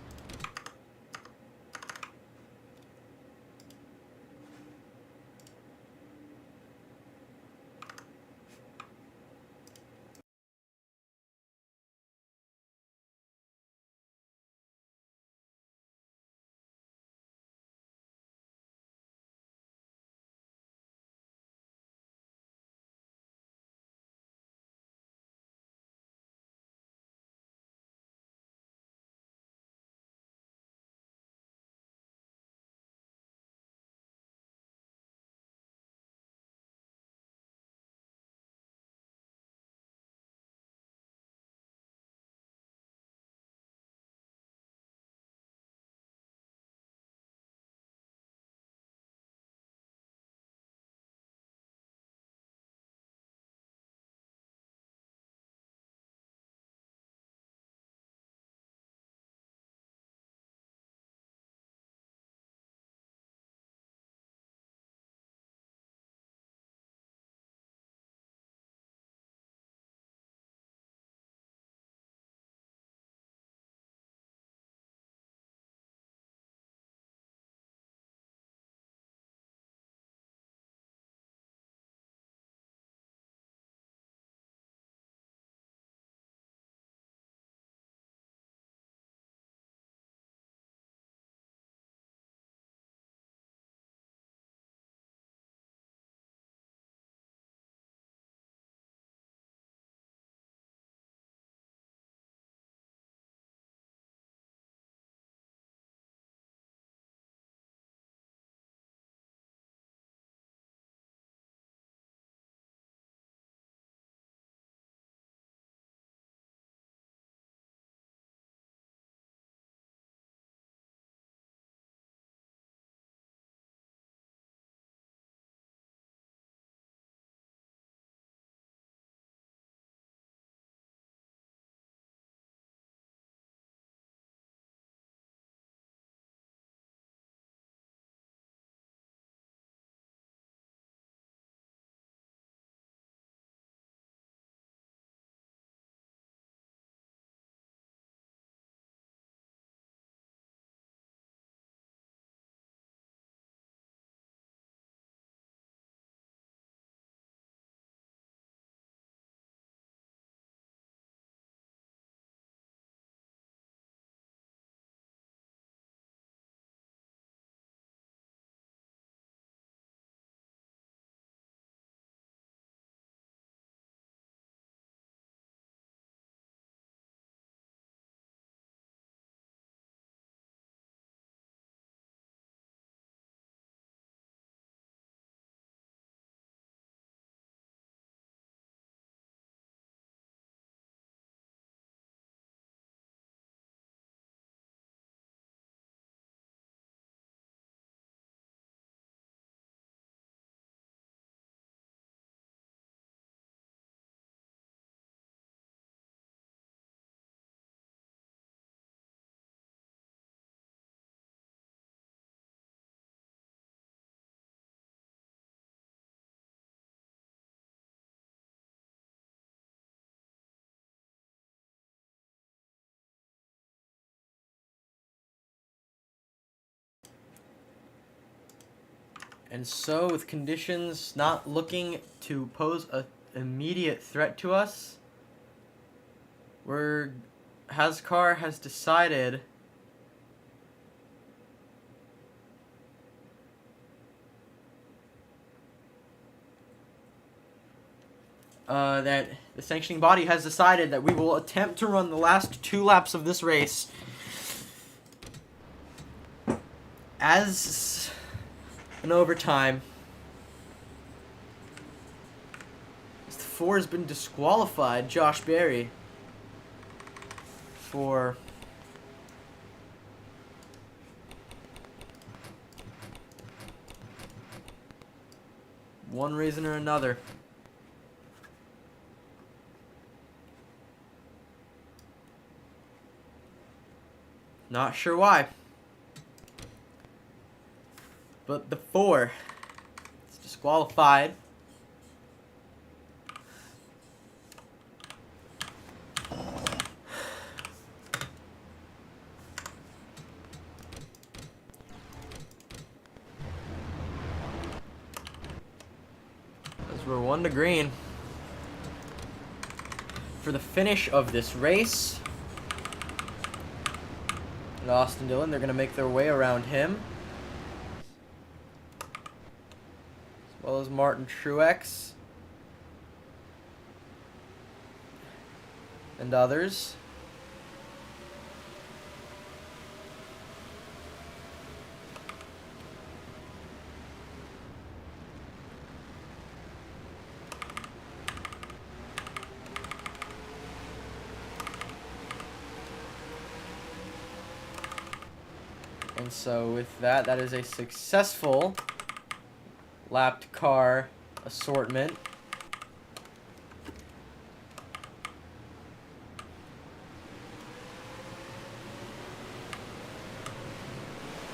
And so, with conditions not looking to pose an immediate threat to us, HAZCAR has decided that the sanctioning body has decided that we will attempt to run the last 2 laps of this race as an overtime. As the 4 has been disqualified, Josh Berry, for one reason or another. Not sure why. But the 4 is disqualified. As we're 1 to green for the finish of this race. And Austin Dillon, they're going to make their way around him. As well as Martin Truex. And others. And so with that, that is a successful lapped car assortment.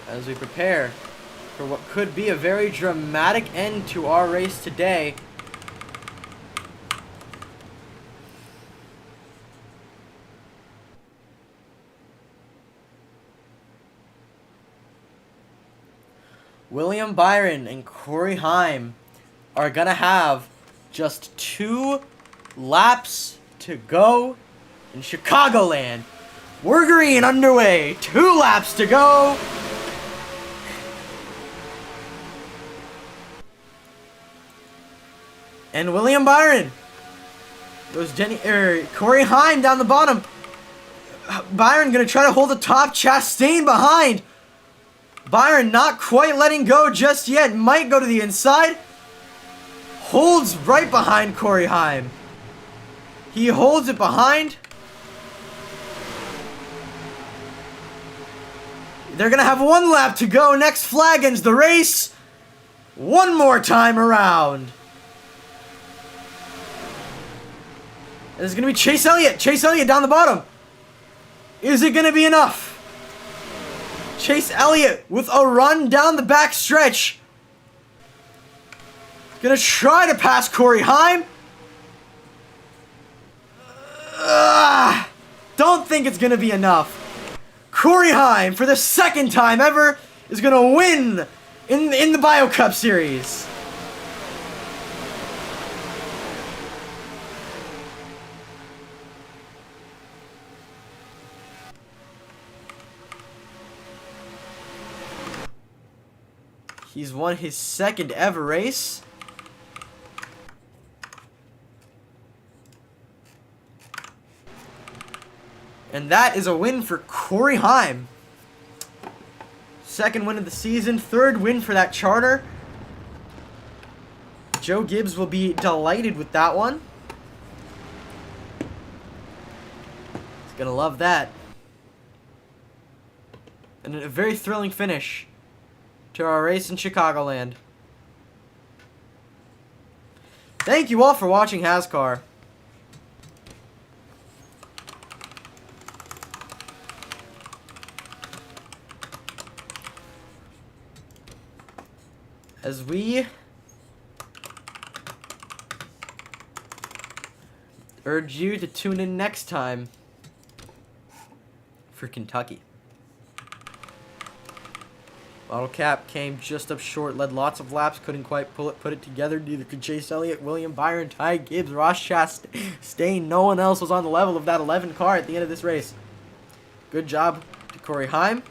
As we prepare for what could be a very dramatic end to our race today. William Byron and Corey Heim are going to have just 2 laps to go in Chicagoland. We're green underway. 2 laps to go. And William Byron goes Corey Heim down the bottom. Byron going to try to hold the top. Chastain behind. Byron not quite letting go just yet. Might go to the inside. Holds right behind Corey Heim. He holds it behind. They're going to have 1 lap to go. Next flag ends the race. 1 more time around. And it's going to be Chase Elliott. Chase Elliott down the bottom. Is it going to be enough? Chase Elliott with a run down the back stretch. Gonna try to pass Corey Heim. Don't think it's gonna be enough. Corey Heim, for the 2nd time ever, is gonna win in the BioCup series. He's won his 2nd ever race. And that is a win for Corey Heim. 2nd win of the season, 3rd win for that charter. Joe Gibbs will be delighted with that one. He's gonna love that. And a very thrilling finish to our race in Chicagoland. Thank you all for watching HAZCAR. As we urge you to tune in next time for Kentucky. Bottle Cap came just up short, led lots of laps, couldn't quite put it together. Neither could Chase Elliott, William Byron, Ty Gibbs, Ross Chastain. No one else was on the level of that 11 car at the end of this race. Good job to Corey Heim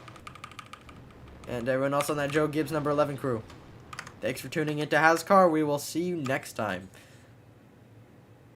and everyone else on that Joe Gibbs number 11 crew. Thanks for tuning into HAZCAR. We will see you next time.